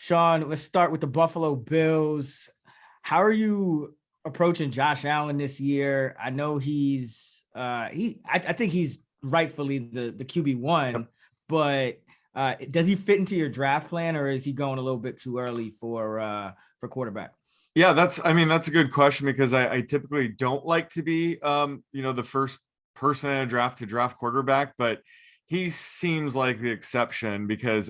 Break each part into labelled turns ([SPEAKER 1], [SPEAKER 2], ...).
[SPEAKER 1] Sean, let's start with the Buffalo Bills. How are you approaching Josh Allen this year? I know I think he's rightfully the QB1, but does he fit into your draft plan, or is he going a little bit too early for quarterback?
[SPEAKER 2] Yeah, that's a good question because I typically don't like to be the first person in a draft to draft quarterback, but he seems like the exception because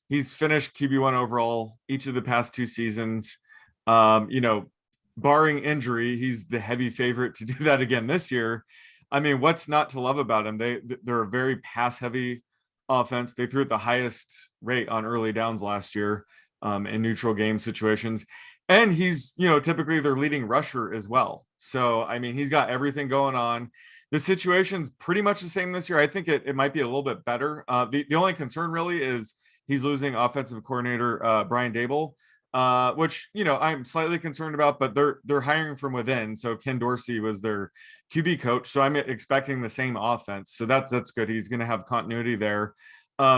[SPEAKER 2] he's finished QB1 overall each of the past two seasons. Barring injury, he's the heavy favorite to do that again this year. What's not to love about him? They're a very pass heavy offense. They threw at the highest rate on early downs last year in neutral game situations. And he's, typically their leading rusher as well. So, he's got everything going on. The situation's pretty much the same this year. I think it might be a little bit better. The only concern really is he's losing offensive coordinator Brian Daboll, which, I'm slightly concerned about, but they're hiring from within. So Ken Dorsey was their QB coach. So I'm expecting the same offense. So that's good. He's going to have continuity there.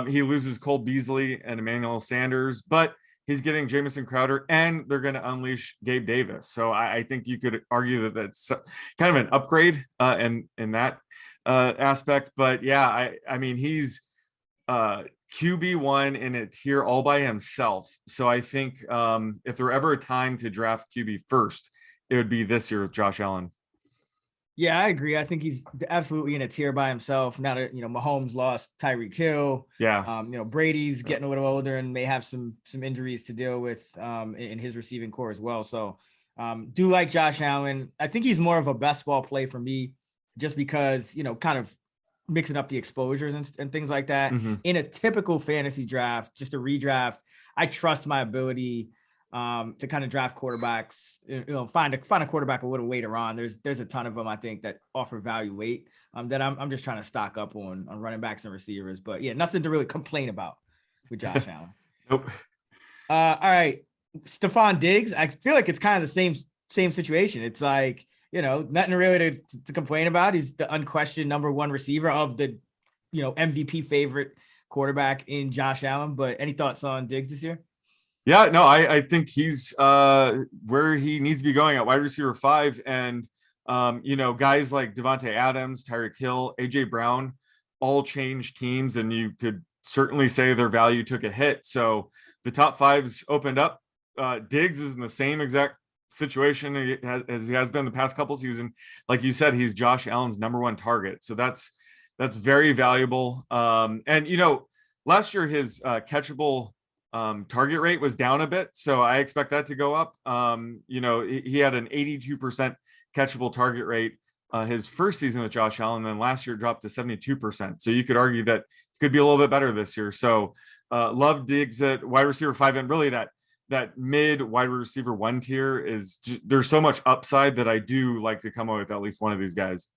[SPEAKER 2] He loses Cole Beasley and Emmanuel Sanders, but he's getting Jamison Crowder, and they're going to unleash Gabe Davis. So I think you could argue that that's kind of an upgrade in that aspect. But yeah, he's QB1 in a tier all by himself. So I think if there were ever a time to draft QB first, it would be this year with Josh Allen.
[SPEAKER 1] Yeah, I agree. I think he's absolutely in a tier by himself. Now that, Mahomes lost Tyreek Hill.
[SPEAKER 2] Yeah.
[SPEAKER 1] Brady's getting a little older and may have some injuries to deal with in his receiving core as well. So do like Josh Allen. I think he's more of a best ball play for me just because, kind of mixing up the exposures and things like that.
[SPEAKER 2] Mm-hmm.
[SPEAKER 1] In a typical fantasy draft, just a redraft, I trust my ability to kind of draft quarterbacks, find a quarterback a little later on. There's a ton of them, I think, that offer value weight that I'm just trying to stock up on running backs and receivers. But yeah, nothing to really complain about with Josh Allen.
[SPEAKER 2] Nope.
[SPEAKER 1] All right. Stephon Diggs, I feel like it's kind of the same situation. It's like, nothing really to complain about. He's the unquestioned number one receiver of the, MVP favorite quarterback in Josh Allen. But any thoughts on Diggs this year?
[SPEAKER 2] Yeah, no, I think he's where he needs to be going at wide receiver 5. And, guys like DeVante Adams, Tyreek Hill, AJ Brown all changed teams. And you could certainly say their value took a hit. So the top 5's opened up. Diggs is in the same exact situation as he has been the past couple seasons. Like you said, he's Josh Allen's number one target. So that's very valuable. And, last year his catchable target rate was down a bit, so I expect that to go up. He had an 82% catchable target rate his first season with Josh Allen, and then last year dropped to 72%. So you could argue that it could be a little bit better this year. So love Diggs at wide receiver 5, and really that mid wide receiver 1 tier is there's so much upside that I do like to come up with at least one of these guys.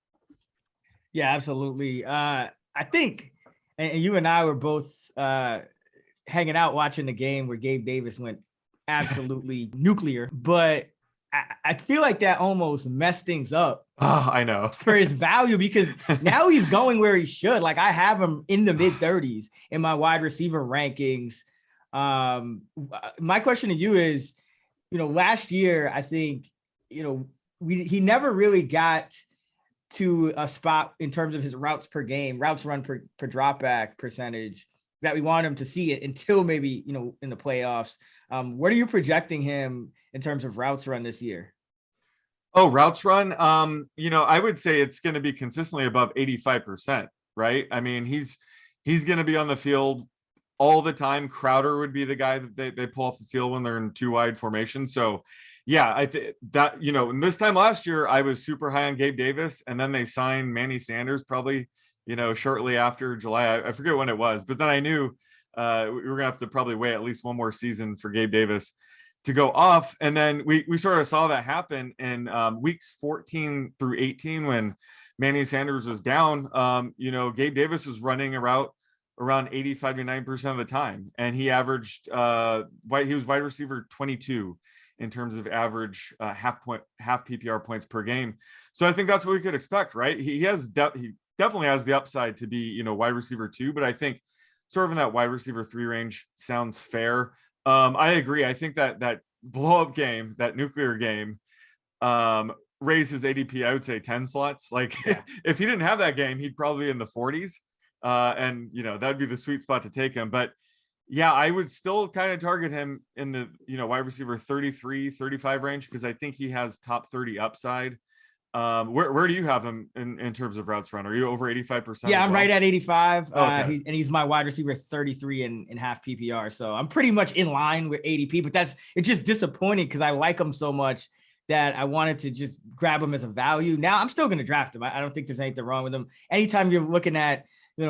[SPEAKER 1] Yeah, absolutely. I think, and you and I were both hanging out watching the game where Gabe Davis went absolutely nuclear, but I feel like that almost messed things up.
[SPEAKER 2] Oh, I know.
[SPEAKER 1] For his value, because now he's going where he should. Like, I have him in the mid 30s in my wide receiver rankings. My question to you is, last year, I think, he never really got to a spot in terms of his routes per game, routes run per dropback percentage that we want him to see it until maybe, in the playoffs. What are you projecting him in terms of routes run this year?
[SPEAKER 2] Oh, routes run. I would say it's going to be consistently above 85%, right? He's going to be on the field all the time. Crowder would be the guy that they pull off the field when they're in 2 wide formation. So yeah, I think that, this time last year, I was super high on Gabe Davis, and then they signed Manny Sanders probably, shortly after July. I forget when it was, but then I knew we were gonna have to probably wait at least one more season for Gabe Davis to go off. And then we sort of saw that happen in weeks 14 through 18 when Manny Sanders was down. Gabe Davis was running around 85 to 9% of the time, and he averaged he was wide receiver 22 in terms of average half PPR points per game. So I think that's what we could expect, right? He definitely has the upside to be, wide receiver 2, but I think sort of in that wide receiver 3 range sounds fair. I agree. I think that blow up game, that nuclear game, raised his ADP, I would say 10 slots. Like
[SPEAKER 1] Yeah.
[SPEAKER 2] if he didn't have that game, he'd probably be in the 40s. And that'd be the sweet spot to take him. But yeah, I would still kind of target him in the, wide receiver 33, 35 range, because I think he has top 30 upside. Where do you have him in terms of routes run? Are you over 85%?
[SPEAKER 1] Yeah, I'm right at 85.
[SPEAKER 2] Okay.
[SPEAKER 1] He's my wide receiver 33 in half PPR. So I'm pretty much in line with ADP, but it's just disappointing because I like him so much that I wanted to just grab him as a value. Now I'm still going to draft him. I don't think there's anything wrong with him. Anytime you're looking at,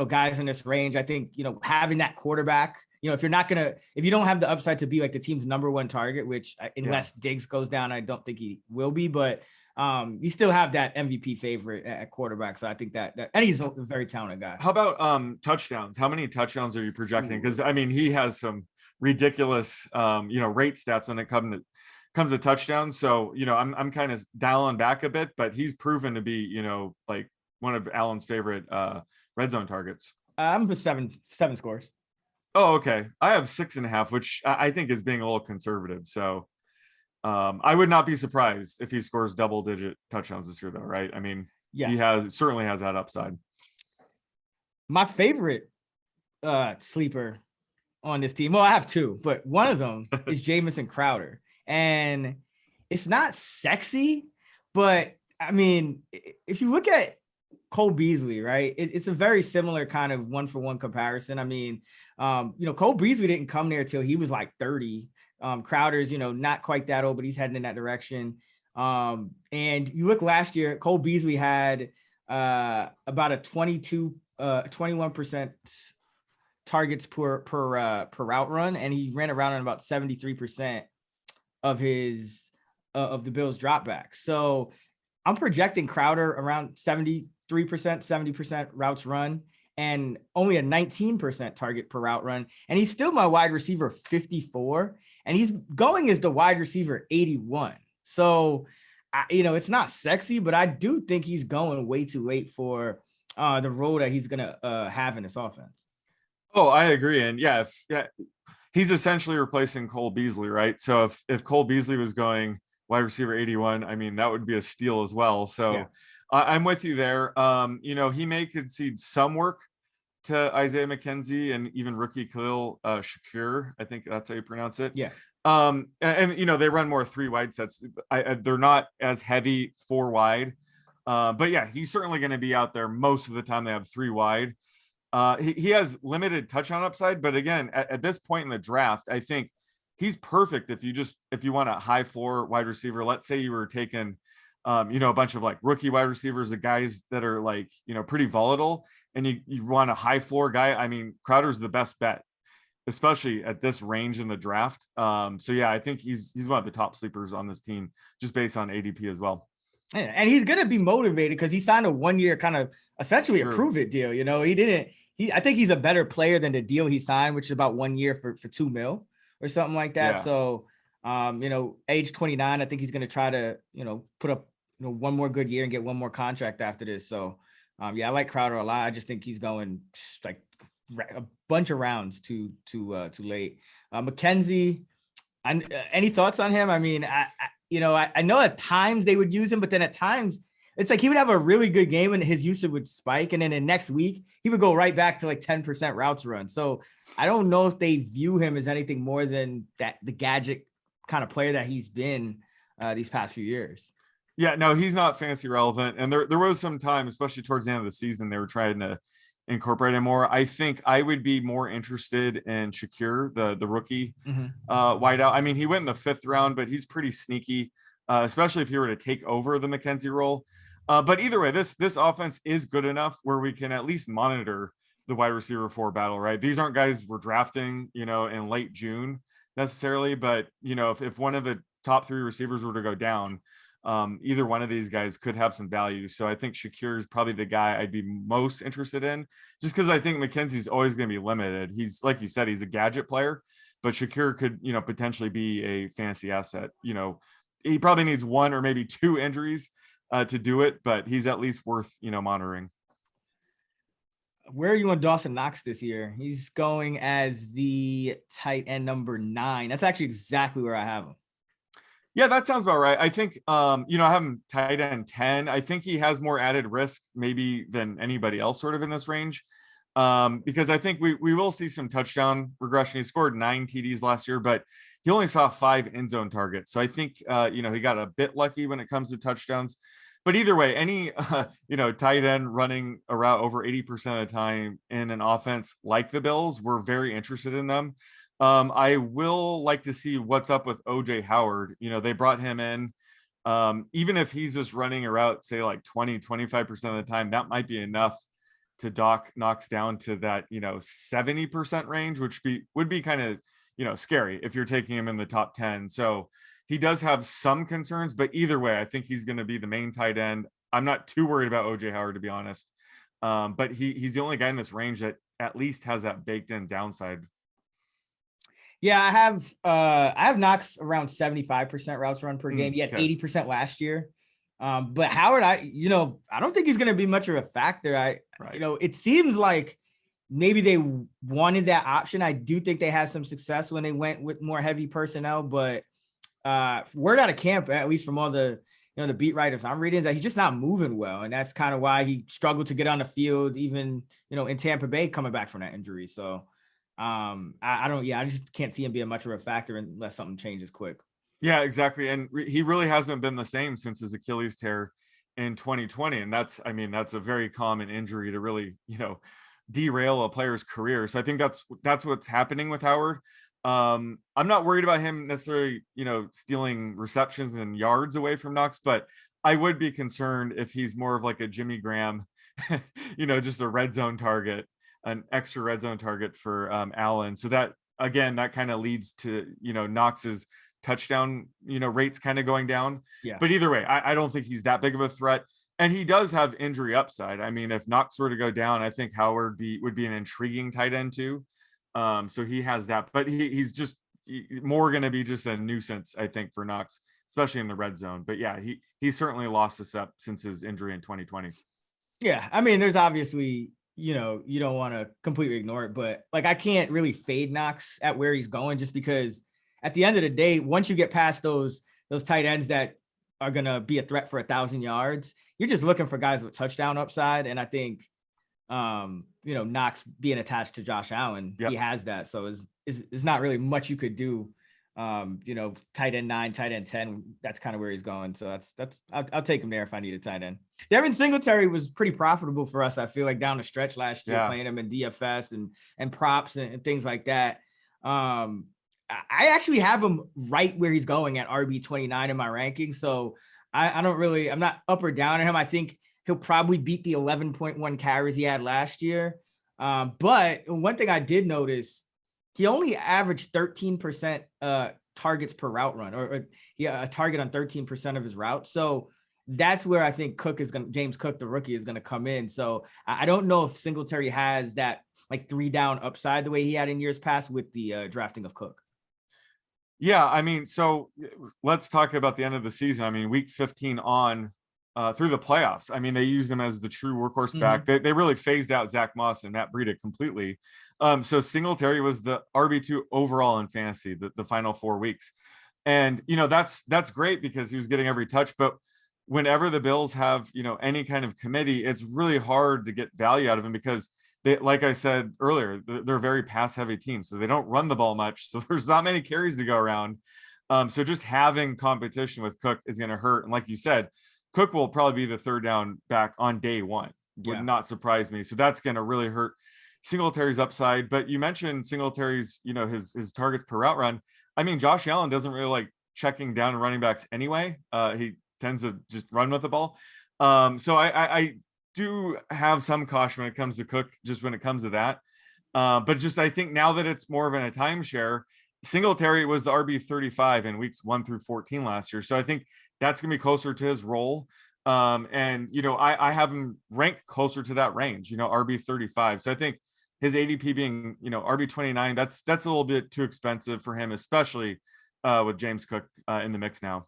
[SPEAKER 1] guys in this range, I think, having that quarterback, if you don't have the upside to be like the team's number one target, which unless Diggs goes down, I don't think he will be, but you still have that MVP favorite at quarterback. So I think that and he's a very talented guy.
[SPEAKER 2] How about touchdowns? How many touchdowns are you projecting? Because I mean, he has some ridiculous rate stats when it comes to touchdowns. So I'm kind of dialing back a bit, but he's proven to be like one of Allen's favorite red zone targets.
[SPEAKER 1] I'm for seven scores.
[SPEAKER 2] Oh, okay. I have 6.5, which I think is being a little conservative. So I would not be surprised if he scores double-digit touchdowns this year, though, right? I mean,
[SPEAKER 1] yeah,
[SPEAKER 2] he certainly has that upside.
[SPEAKER 1] My favorite sleeper on this team, well, I have two, but one of them is Jamison Crowder, and it's not sexy, but I mean, if you look at Cole Beasley, right? It's a very similar kind of 1-for-1 comparison. I mean, Cole Beasley didn't come there till he was like 30. Crowder's, not quite that old, but he's heading in that direction. And you look last year, Cole Beasley had about a 21% targets per route run, and he ran around on about 73% of his of the Bills dropbacks. So I'm projecting Crowder around 70% routes run and only a 19% target per route run. And he's still my wide receiver 54, and he's going as the wide receiver 81. So, it's not sexy, but I do think he's going way too late for the role that he's going to have in this offense.
[SPEAKER 2] Oh, I agree. And he's essentially replacing Cole Beasley, right? So if Cole Beasley was going wide receiver 81, I mean, that would be a steal as well. So yeah. I'm with you there. He may concede some work to Isaiah McKenzie and even rookie Khalil Shakir. I think that's how you pronounce it.
[SPEAKER 1] Yeah.
[SPEAKER 2] And they run more 3 wide sets. They're not as heavy 4 wide. But yeah, he's certainly going to be out there most of the time. They have 3 wide. He has limited touchdown upside, but again, at this point in the draft, I think he's perfect if you want a high floor wide receiver. Let's say you were taking a bunch of like rookie wide receivers, the guys that are like, pretty volatile, and you want a high floor guy. I mean, Crowder's the best bet, especially at this range in the draft. So yeah, I think he's one of the top sleepers on this team just based on ADP as well.
[SPEAKER 1] And he's going to be motivated because he signed a 1-year kind of essentially a prove it deal. I think he's a better player than the deal he signed, which is about 1 year for $2 million or something like that. Yeah. So, age 29, I think he's going to try to, put up, one more good year and get one more contract after this. So, I like Crowder a lot. I just think he's going like a bunch of rounds too late. McKenzie, any thoughts on him? I mean, I know at times they would use him, but then at times it's like he would have a really good game and his usage would spike. And then the next week he would go right back to like 10% routes run. So I don't know if they view him as anything more than the gadget kind of player that he's been these past few years.
[SPEAKER 2] Yeah, no, he's not fantasy relevant. And there was some time, especially towards the end of the season, they were trying to incorporate him more. I think I would be more interested in Shakir, the rookie wideout. I mean, he went in the 5th round, but he's pretty sneaky, especially if he were to take over the McKenzie role. But either way, this offense is good enough where we can at least monitor the wide receiver 4 battle, right? These aren't guys we're drafting, in late June necessarily, but if one of the top 3 receivers were to go down, either one of these guys could have some value. So I think Shakir is probably the guy I'd be most interested in, just because I think McKenzie's always going to be limited. He's, like you said, he's a gadget player, but Shakir could, potentially be a fantasy asset. He probably needs 1 or maybe 2 injuries to do it, but he's at least worth, monitoring.
[SPEAKER 1] Where are you on Dawson Knox this year? He's going as the tight end number 9. That's actually exactly where I have him.
[SPEAKER 2] Yeah, that sounds about right. I think, I have him tight end 10. I think he has more added risk maybe than anybody else sort of in this range. Because I think we will see some touchdown regression. He scored 9 TDs last year, but he only saw 5 end zone targets. So I think, he got a bit lucky when it comes to touchdowns. But either way, any, tight end running a route over 80% of the time in an offense like the Bills, we're very interested in them. I will like to see what's up with OJ Howard. They brought him in. Even if he's just running a route, say like 20-25% of the time, that might be enough to dock Knox down to that 70% range, which would be kind of scary if you're taking him in the top 10. So he does have some concerns, but either way, I think he's going to be the main tight end. I'm not too worried about OJ Howard, to be honest. But he's the only guy in this range that at least has that baked in downside.
[SPEAKER 1] Yeah, I have Knox around 75% routes run per game. He had 80% last year. But Howard, I don't think he's going to be much of a factor. It seems like maybe they wanted that option. I do think they had some success when they went with more heavy personnel, but word out of camp, at least from all the the beat writers I'm reading, that he's just not moving well, and that's kind of why he struggled to get on the field, even in Tampa Bay coming back from that injury. So I just can't see him being much of a factor unless something changes quick.
[SPEAKER 2] Yeah, exactly. And he really hasn't been the same since his Achilles tear in 2020. And that's a very common injury to really, derail a player's career. So I think that's what's happening with Howard. I'm not worried about him necessarily, stealing receptions and yards away from Knox, but I would be concerned if he's more of like a Jimmy Graham, just a red zone target, an extra red zone target for Allen. So that kind of leads to, Knox's touchdown, rates kind of going down.
[SPEAKER 1] Yeah.
[SPEAKER 2] But either way, I don't think he's that big of a threat. And he does have injury upside. I mean, if Knox were to go down, I think Howard would be an intriguing tight end too. So he has that, but he's just more going to be just a nuisance, I think, for Knox, especially in the red zone. But yeah, he certainly lost us up since his injury in 2020.
[SPEAKER 1] Yeah. I mean, there's obviously, you don't want to completely ignore it, but like, I can't really fade Knox at where he's going, just because at the end of the day, once you get past those tight ends that are going to be a threat for 1,000 yards, you're just looking for guys with touchdown upside. And I think, Knox being attached to Josh Allen, He has that. So it's not really much you could do. Tight end 9, tight end 10, that's kind of where he's going. So I'll take him there if I need a tight end. Devin Singletary was pretty profitable for us, I feel like, down the stretch last year, playing him in DFS and props and things like that. I actually have him right where he's going at RB29 in my ranking. So I'm not up or down on him. I think he'll probably beat the 11.1 carries he had last year. But one thing I did notice, he only averaged 13% targets per route run, or a target on 13% of his routes. So that's where I think James Cook, the rookie, is going to come in. So I don't know if Singletary has that like 3 down upside the way he had in years past with the drafting of Cook.
[SPEAKER 2] Yeah, I mean, so let's talk about the end of the season. I mean, week 15 on through the playoffs. I mean, they used him as the true workhorse back. They really phased out Zach Moss and Matt Breida completely. So Singletary was the RB2 overall in fantasy the final 4 weeks. And, that's great because he was getting every touch. But whenever the Bills have, any kind of committee, it's really hard to get value out of him because they, like I said earlier, they're a very pass heavy team. So they don't run the ball much. So there's not many carries to go around. So just having competition with Cook is going to hurt. And like you said, Cook will probably be the 3rd down back on day 1. Would not surprise me. So that's going to really hurt Singletary's upside. But you mentioned Singletary's, his targets per route run. I mean, Josh Allen doesn't really like checking down running backs anyway. He tends to just run with the ball. So I do have some caution when it comes to Cook, just when it comes to that. But just, I think now that it's more of a timeshare, Singletary was the RB 35 in weeks 1 through 14 last year. So I think that's going to be closer to his role. And, I have him ranked closer to that range, RB 35. So I think his ADP being, RB 29, that's a little bit too expensive for him, especially with James Cook in the mix now.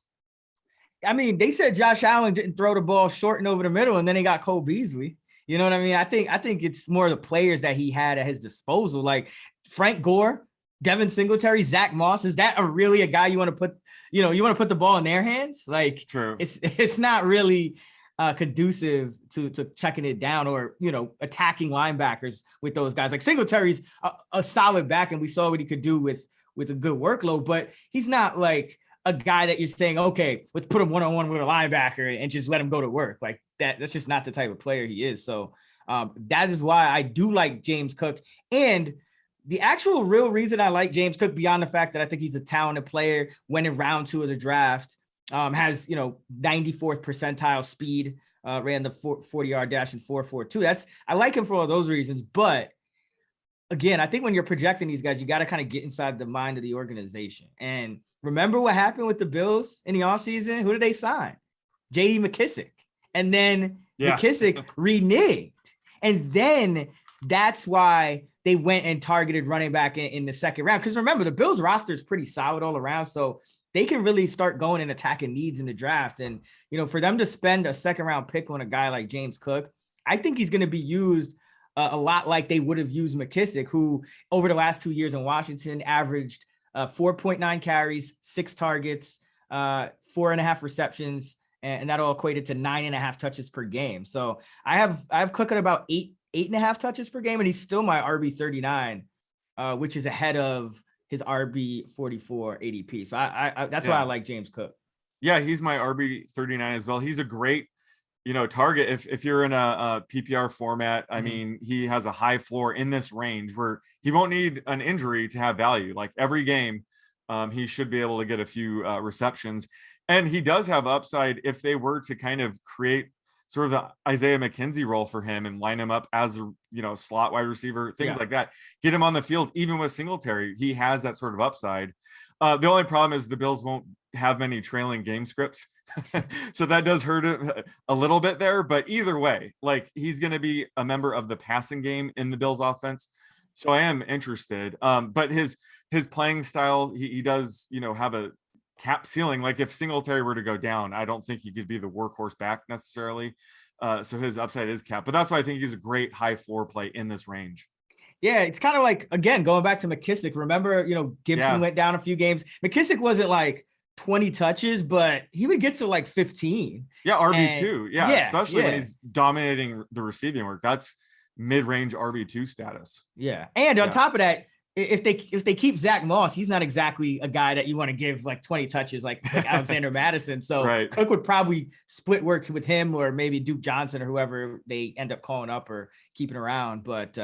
[SPEAKER 1] I mean, they said Josh Allen didn't throw the ball short and over the middle, and then he got Cole Beasley. You know what I mean? I think it's more the players that he had at his disposal, like Frank Gore, Devin Singletary, Zach Moss. Is that really a guy you want to put, you want to put the ball in their hands? Like,
[SPEAKER 2] True.
[SPEAKER 1] It's not really conducive to checking it down or, attacking linebackers with those guys. Like Singletary's a solid back, and we saw what he could do with a good workload, but he's not like a guy that you're saying, okay, let's put him one-on-one with a linebacker and just let him go to work. Like that's just not the type of player he is. So that is why I do like James Cook. And the actual real reason I like James Cook, beyond the fact that I think he's a talented player, went in round 2 of the draft, has, 94th percentile speed, ran the 40-yard dash in 4.42. I like him for all those reasons. But again, I think when you're projecting these guys, you got to kind of get inside the mind of the organization. And remember what happened with the Bills in the offseason? Who did they sign? J.D. McKissick. And then McKissick reneged. And then that's why they went and targeted running back in the second round. Because remember, the Bills roster is pretty solid all around. So they can really start going and attacking needs in the draft. And, for them to spend a second round pick on a guy like James Cook, I think he's going to be used a lot like they would have used McKissick, who over the last 2 years in Washington averaged 4.9 carries, 6 targets, 4.5 receptions, and that all equated to 9.5 touches per game. So I have Cook at about 8.5 touches per game, and he's still my RB 39, which is ahead of his RB 44 ADP. So I that's why I like James Cook.
[SPEAKER 2] Yeah, he's my RB 39 as well. He's a great, target if you're in a PPR format. I mean, he has a high floor in this range where he won't need an injury to have value. Like every game, he should be able to get a few receptions, and he does have upside if they were to kind of create sort of the Isaiah McKenzie role for him and line him up as a slot wide receiver, things like that. Get him on the field, even with Singletary. He has that sort of upside. The only problem is the Bills won't have many trailing game scripts. So that does hurt it a little bit there, but either way, like he's going to be a member of the passing game in the Bills offense. So I am interested. But his playing style, he does, have a cap ceiling. Like if Singletary were to go down, I don't think he could be the workhorse back necessarily. So his upside is capped, but that's why I think he's a great high floor play in this range.
[SPEAKER 1] Yeah, it's kind of like, again, going back to McKissick. Remember, Gibson went down a few games. McKissick wasn't like 20 touches, but he would get to like 15.
[SPEAKER 2] Yeah, RB2. Yeah, especially when he's dominating the receiving work. That's mid-range RB2 status.
[SPEAKER 1] Yeah. And on top of that, if they keep Zach Moss, he's not exactly a guy that you want to give like 20 touches like Alexander Madison. So Cook would probably split work with him or maybe Duke Johnson or whoever they end up calling up or keeping around. But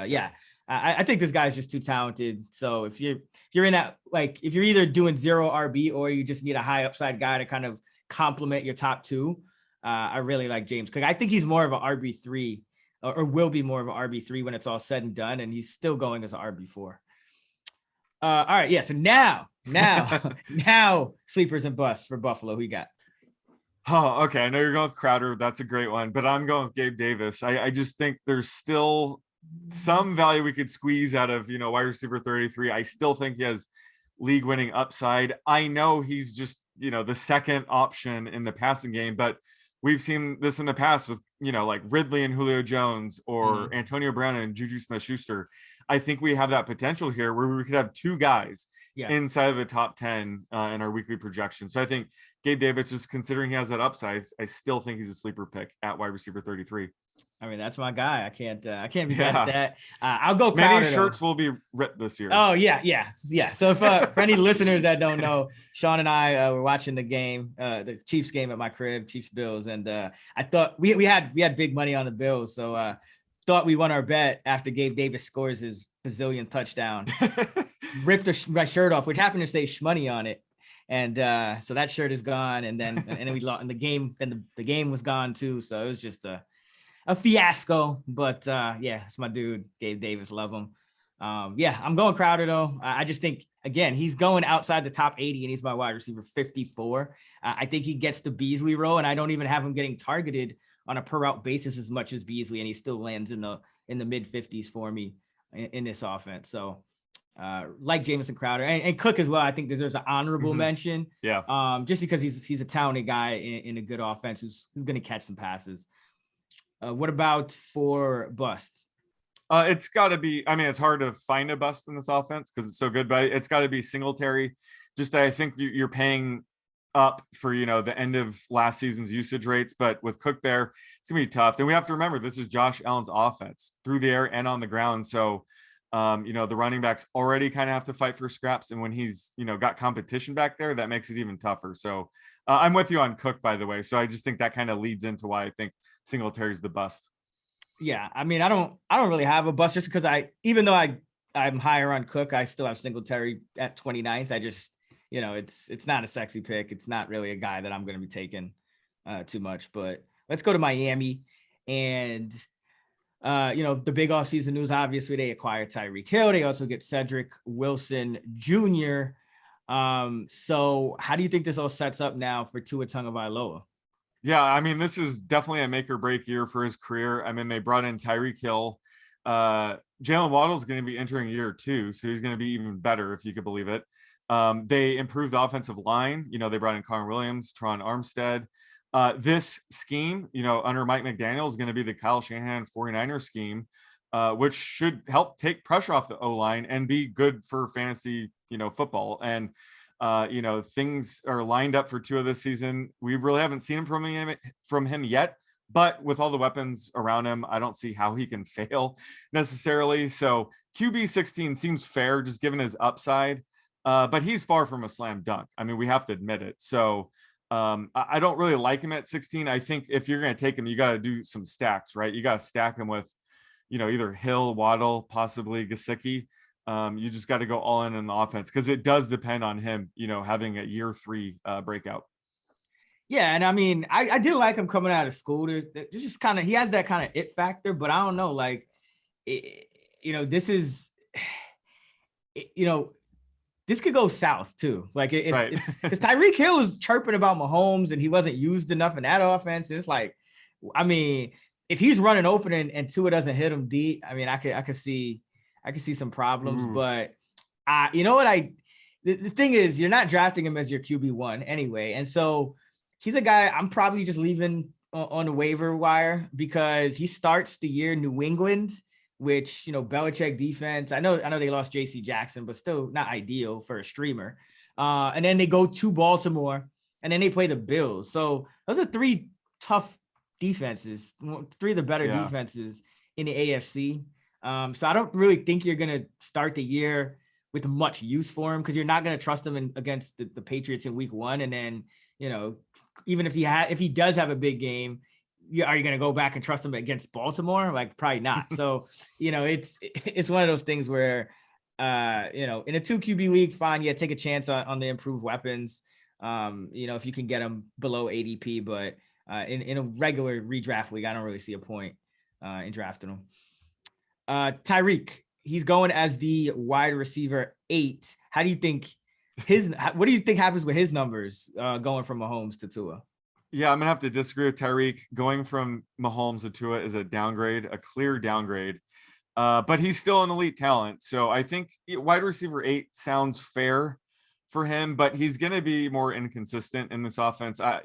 [SPEAKER 1] I think this guy's just too talented. So if you're in that, like if you're either doing 0 RB or you just need a high upside guy to kind of complement your top 2, I really like James Cook. I think he's more of an RB3 or will be more of an RB3 when it's all said and done. And he's still going as an RB4. All right. Yeah. So now sleepers and busts for Buffalo. Who you got?
[SPEAKER 2] Oh, okay. I know you're going with Crowder. That's a great one, but I'm going with Gabe Davis. I just think there's still some value we could squeeze out of, wide receiver 33. I still think he has league winning upside. I know he's just, the second option in the passing game, but we've seen this in the past with, like Ridley and Julio Jones or Antonio Brown and Juju Smith-Schuster. I think we have that potential here where we could have 2 guys inside of the top 10 in our weekly projection. So I think Gabe Davis, just considering he has that upside, I still think he's a sleeper pick at wide receiver 33.
[SPEAKER 1] I mean, that's my guy. I can't be mad at that. I'll go Crowder.
[SPEAKER 2] Many shirts will be ripped this year.
[SPEAKER 1] Oh yeah. So if for any listeners that don't know, Sean and I were watching the game, the Chiefs game at my crib, Chiefs Bills, and I thought we had big money on the Bills, so thought we won our bet after Gabe Davis scores his bazillion touchdown. Ripped my shirt off, which happened to say Shmoney on it. And so that shirt is gone, and then we lost, and the game was gone too. So it was just a fiasco. But it's my dude, Gabe Davis. Love him. I'm going Crowder though. I just think again he's going outside the top 80, and he's my wide receiver 54. I think he gets the Beasley role, and I don't even have him getting targeted on a per route basis as much as Beasley, and he still lands in the mid 50s for me in this offense. So. Like Jamison Crowder and Cook as well. I think there's an honorable mention. Yeah. Just because he's a talented guy in a good offense who's going to catch some passes. What about for busts?
[SPEAKER 2] It's got to be. I mean, it's hard to find a bust in this offense because it's so good, but it's got to be Singletary. Just I think you're paying up for the end of last season's usage rates, but with Cook there, it's gonna be tough. And we have to remember this is Josh Allen's offense through the air and on the ground. So, the running backs already kind of have to fight for scraps, and when he's got competition back there, that makes it even tougher. So, I'm with you on Cook, by the way. So I just think that kind of leads into why I think Singletary's the bust.
[SPEAKER 1] Yeah, I mean, I don't really have a bust just because even though I'm higher on Cook, I still have Singletary at 29th. I just it's not a sexy pick. It's not really a guy that I'm going to be taking too much. But let's go to Miami. And, the big offseason news, obviously, they acquired Tyreek Hill. They also get Cedric Wilson Jr. So how do you think this all sets up now for Tua Tagovailoa?
[SPEAKER 2] Yeah, I mean, this is definitely a make or break year for his career. I mean, they brought in Tyreek Hill. Jaylen Waddle is going to be entering year 2, so he's going to be even better, if you could believe it. They improved the offensive line. They brought in Connor Williams, Teron Armstead. This scheme, under Mike McDaniel is going to be the Kyle Shanahan 49er scheme, which should help take pressure off the O-line and be good for fantasy, football. And, things are lined up for Tua this season. We really haven't seen from him yet, but with all the weapons around him, I don't see how he can fail necessarily. So QB 16 seems fair, just given his upside. But he's far from a slam dunk. I mean, we have to admit it. So I don't really like him at 16. I think if you're going to take him, you got to do some stacks, right? You got to stack him with, either Hill, Waddle, possibly Gesicki. You just got to go all in the offense because it does depend on him, having a year 3 breakout.
[SPEAKER 1] Yeah, and I mean, I did like him coming out of school. There's just kind of he has that kind of it factor, but I don't know, like, this is, this could go south too. Like if Tyreek Hill was chirping about Mahomes and he wasn't used enough in that offense, it's like, I mean, if he's running open and Tua doesn't hit him deep, I mean, I could see some problems. Ooh. But the thing is, you're not drafting him as your QB1 anyway, and so he's a guy I'm probably just leaving on the waiver wire because he starts the year New England, which, Belichick defense, I know they lost JC Jackson, but still not ideal for a streamer. And then they go to Baltimore and then they play the Bills. So those are 3 tough defenses, 3 of the better defenses in the AFC. So I don't really think you're going to start the year with much use for him because you're not going to trust him against the Patriots in week 1. And then, even if he does have a big game, are you going to go back and trust him against Baltimore? Like, probably not. So, it's one of those things where, in a 2 QB league, fine. Yeah. Take a chance on the improved weapons. If you can get them below ADP, but in a regular redraft league, I don't really see a point in drafting them. Tyreek, he's going as the wide receiver 8. What do you think happens with his numbers going from Mahomes to Tua?
[SPEAKER 2] Yeah, I'm gonna have to disagree with Tyreek. Going from Mahomes to Tua is a downgrade, a clear downgrade. But he's still an elite talent. So I think wide receiver 8 sounds fair for him, but he's gonna be more inconsistent in this offense. I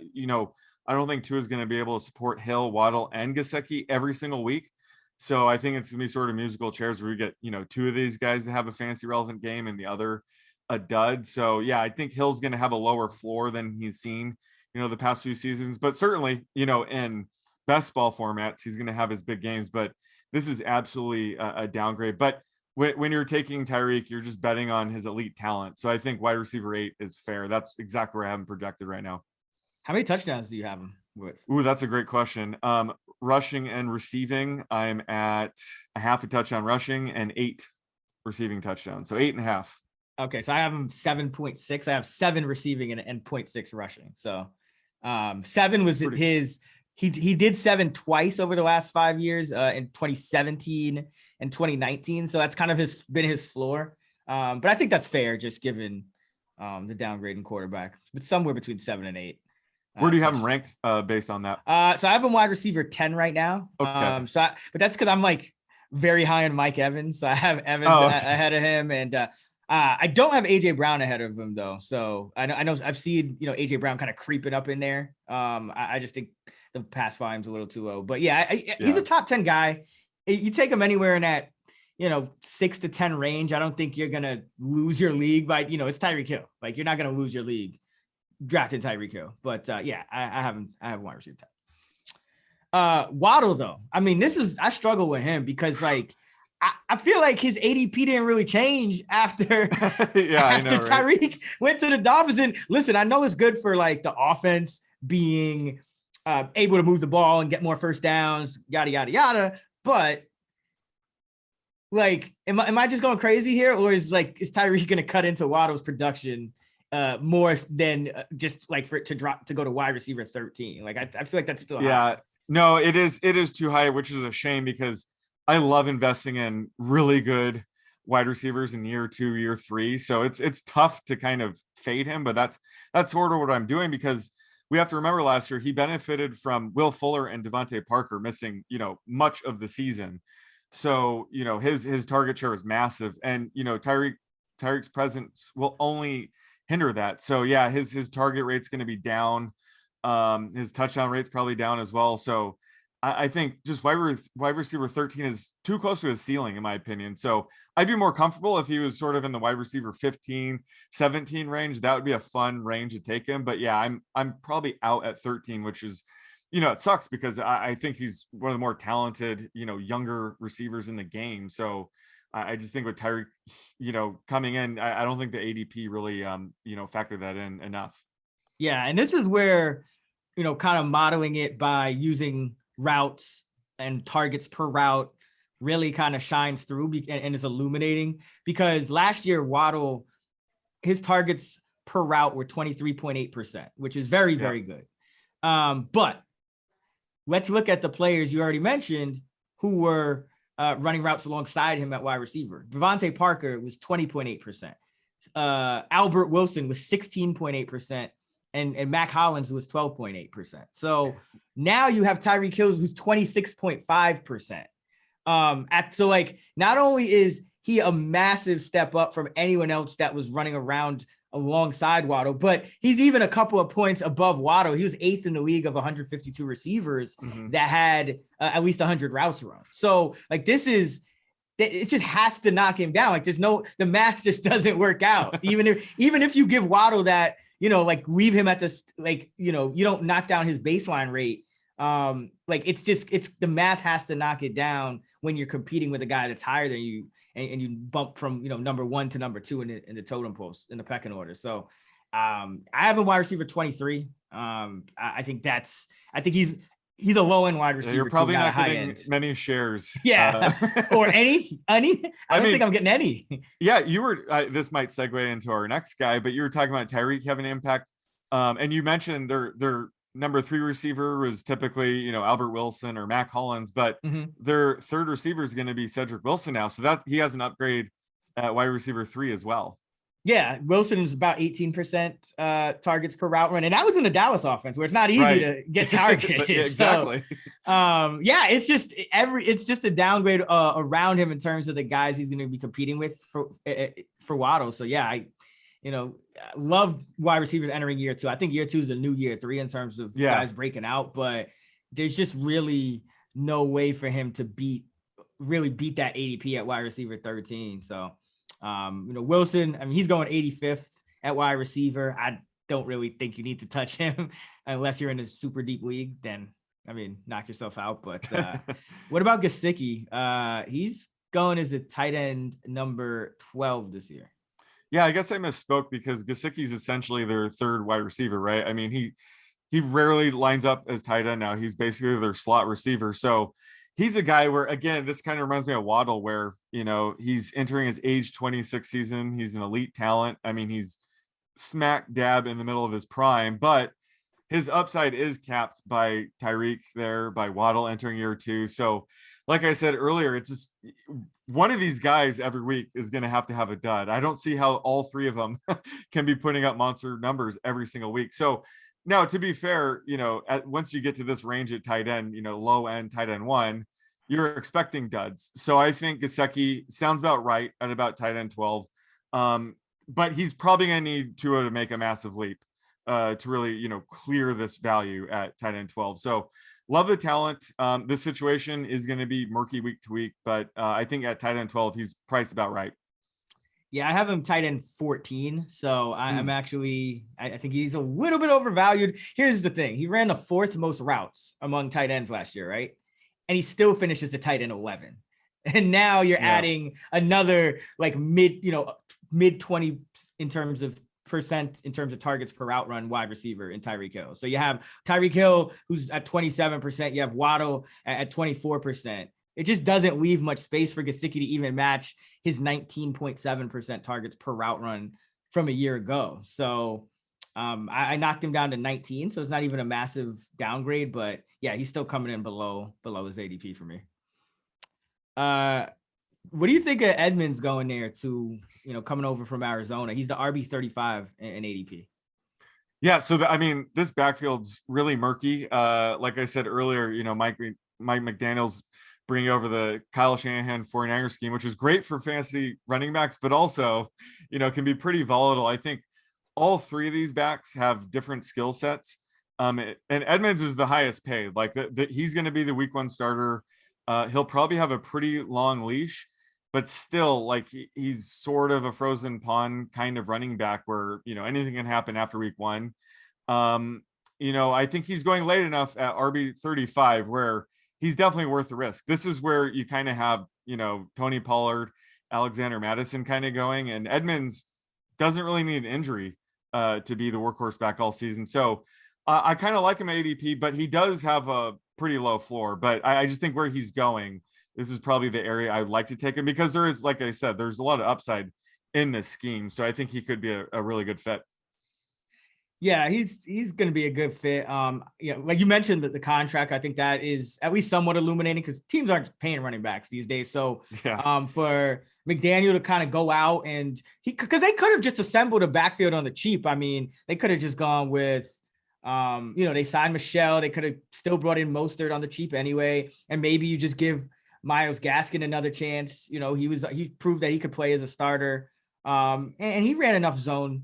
[SPEAKER 2] don't think Tua is gonna be able to support Hill, Waddle, and Gesicki every single week. So I think it's gonna be sort of musical chairs where we get 2 of these guys that have a fantasy relevant game and the other a dud. So yeah, I think Hill's gonna have a lower floor than he's seen the past few seasons, but certainly, in best ball formats, he's going to have his big games, but this is absolutely a downgrade. But when you're taking Tyreek, you're just betting on his elite talent. So I think wide receiver 8 is fair. That's exactly where I have him projected right now.
[SPEAKER 1] How many touchdowns do you have him with?
[SPEAKER 2] Ooh, that's a great question. Rushing and receiving, I'm at a half a touchdown rushing and 8 receiving touchdowns. So 8.5.
[SPEAKER 1] Okay. So I have him 7.6. I have 7 receiving and 0.6 rushing. So 7 was his, he did 7 twice over the last 5 years, in 2017 and 2019. So that's kind of been his floor. But I think that's fair, just given the downgrade in quarterback, but somewhere between 7 and 8.
[SPEAKER 2] Where do you have him ranked based on that?
[SPEAKER 1] So I have him wide receiver 10 right now.
[SPEAKER 2] Okay.
[SPEAKER 1] But that's because I'm like very high on Mike Evans. So I have Evans ahead of him. And I don't have AJ Brown ahead of him though. So I know I've seen, AJ Brown kind of creeping up in there. I just think the pass volume's a little too low, but yeah, he's a top 10 guy. You take him anywhere in that, 6 to 10 range. I don't think you're going to lose your league by, it's Tyreek Hill. Like, you're not going to lose your league drafting Tyreek Hill, but yeah, I have wide receiver 10. Waddle though. I mean, I struggle with him because like, I feel like his ADP didn't really change after, after Tyreek went to the Dolphins. And listen, I know it's good for like the offense being able to move the ball and get more first downs, yada, yada, yada. But like, am I just going crazy here? Or is Tyreek going to cut into Waddle's production more than just like for it to go to wide receiver 13? Like, I feel like that's still high.
[SPEAKER 2] No, it is too high, which is a shame because I love investing in really good wide receivers in year 2, year 3. So it's tough to kind of fade him, but that's sort of what I'm doing because we have to remember last year he benefited from Will Fuller and DeVante Parker missing, much of the season. So, his target share is massive, and Tyreek's presence will only hinder that. So yeah, his target rate's going to be down. His touchdown rate's probably down as well. So I think just wide receiver 13 is too close to his ceiling, in my opinion. So I'd be more comfortable if he was sort of in the wide receiver 15, 17 range. That would be a fun range to take him. But yeah, I'm probably out at 13, which is, it sucks because I think he's one of the more talented, younger receivers in the game. So I just think with Tyreek, coming in, I don't think the ADP really, factored that in enough.
[SPEAKER 1] Yeah. And this is where, kind of modeling it by using routes and targets per route really kind of shines through and is illuminating because last year Waddle, his targets per route were 23.8%, which is very, very good. But let's look at the players you already mentioned who were running routes alongside him at wide receiver. DeVante Parker was 20.8%. Albert Wilson was 16.8%. And Mac Hollins was 12.8%. So now you have Tyreek Hill, who's 26.5%. So like, not only is he a massive step up from anyone else that was running around alongside Waddle, but he's even a couple of points above Waddle. He was 8th in the league of 152 receivers that had at least 100 routes run. So like, it just has to knock him down. Like the math just doesn't work out. Even if you give Waddle that, leave him at this, you don't knock down his baseline rate. It's the math has to knock it down when you're competing with a guy that's higher than you and you bump from, number 1 to number 2 in the totem post in the pecking order. So I have a wide receiver 23. I think he's a low end wide receiver.
[SPEAKER 2] You're probably not getting
[SPEAKER 1] end.
[SPEAKER 2] Many shares.
[SPEAKER 1] Yeah. Or any. I don't think I'm getting any.
[SPEAKER 2] Yeah, you were. This might segue into our next guy, but you were talking about Tyreek having an impact. And you mentioned their number 3 receiver was typically, Albert Wilson or Mac Hollins, but their third receiver is going to be Cedric Wilson now. So that he has an upgrade at wide receiver 3 as well.
[SPEAKER 1] Yeah, Wilson is about 18% targets per route run, and that was in the Dallas offense where it's not easy to get targeted.
[SPEAKER 2] Exactly.
[SPEAKER 1] So, it's just a downgrade around him in terms of the guys he's going to be competing with for Waddle. So yeah, I love wide receivers entering year 2. I think year 2 is a new year 3 in terms of guys breaking out, but there's just really no way for him to beat that ADP at wide receiver 13. So. Wilson, I mean, he's going 85th at wide receiver. I don't really think you need to touch him unless you're in a super deep league. Then, I mean, knock yourself out. But what about Gesicki? He's going as a tight end number 12 this year.
[SPEAKER 2] Yeah, I guess I misspoke because Gesicki is essentially their third wide receiver, right? I mean, he rarely lines up as tight end now. He's basically their slot receiver. So he's a guy where, again, this kind of reminds me of Waddle, where, he's entering his age 26 season. He's an elite talent. I mean, he's smack dab in the middle of his prime, but his upside is capped by Tyreek there, by Waddle entering year 2. So like I said earlier, it's just one of these guys every week is going to have a dud. I don't see how all 3 of them can be putting up monster numbers every single week. So now, to be fair, once you get to this range at tight end, low end tight end 1, you're expecting duds. So I think Gesicki sounds about right at about tight end 12. But he's probably going to need Tua to make a massive leap to really, clear this value at tight end 12. So love the talent. This situation is going to be murky week to week, but I think at tight end 12, he's priced about right.
[SPEAKER 1] Yeah, I have him tight end 14. So I'm actually, I think he's a little bit overvalued. Here's the thing. He ran the 4th most routes among tight ends last year, right? And he still finishes the tight end 11. And now you're adding another like mid 20 in terms of percent in terms of targets per route run wide receiver in Tyreek Hill. So you have Tyreek Hill, who's at 27%. You have Waddle at 24%. It just doesn't leave much space for Gesicki to even match his 19.7% targets per route run from a year ago. So I knocked him down to 19. So it's not even a massive downgrade, but yeah, he's still coming in below his ADP for me. What do you think of Edmonds going there to, coming over from Arizona? He's the RB 35 in ADP.
[SPEAKER 2] Yeah. So, this backfield's really murky. Like I said earlier, Mike McDaniel's bringing over the Kyle Shanahan 49er scheme, which is great for fantasy running backs, but also, can be pretty volatile. I think all 3 of these backs have different skill sets. And Edmonds is the highest paid. Like he's going to be the week 1 starter. He'll probably have a pretty long leash, but still, like he's sort of a frozen pond kind of running back where, anything can happen after week 1. I think he's going late enough at RB 35 where he's definitely worth the risk. This is where you kind of have, Tony Pollard, Alexander Mattison kind of going, and Edmonds doesn't really need an injury to be the workhorse back all season. So I kind of like him at ADP, but he does have a pretty low floor. But I just think where he's going, this is probably the area I'd like to take him because there is, like I said, there's a lot of upside in this scheme. So I think he could be a really good fit.
[SPEAKER 1] Yeah, he's going to be a good fit. Like you mentioned the contract, I think that is at least somewhat illuminating because teams aren't paying running backs these days. So for McDaniel to kind of go out and because they could have just assembled a backfield on the cheap. They could have just gone with, they signed Michelle. They could have still brought in Mostert on the cheap anyway. And maybe you just give Myles Gaskin another chance. He proved that he could play as a starter. And he ran enough zone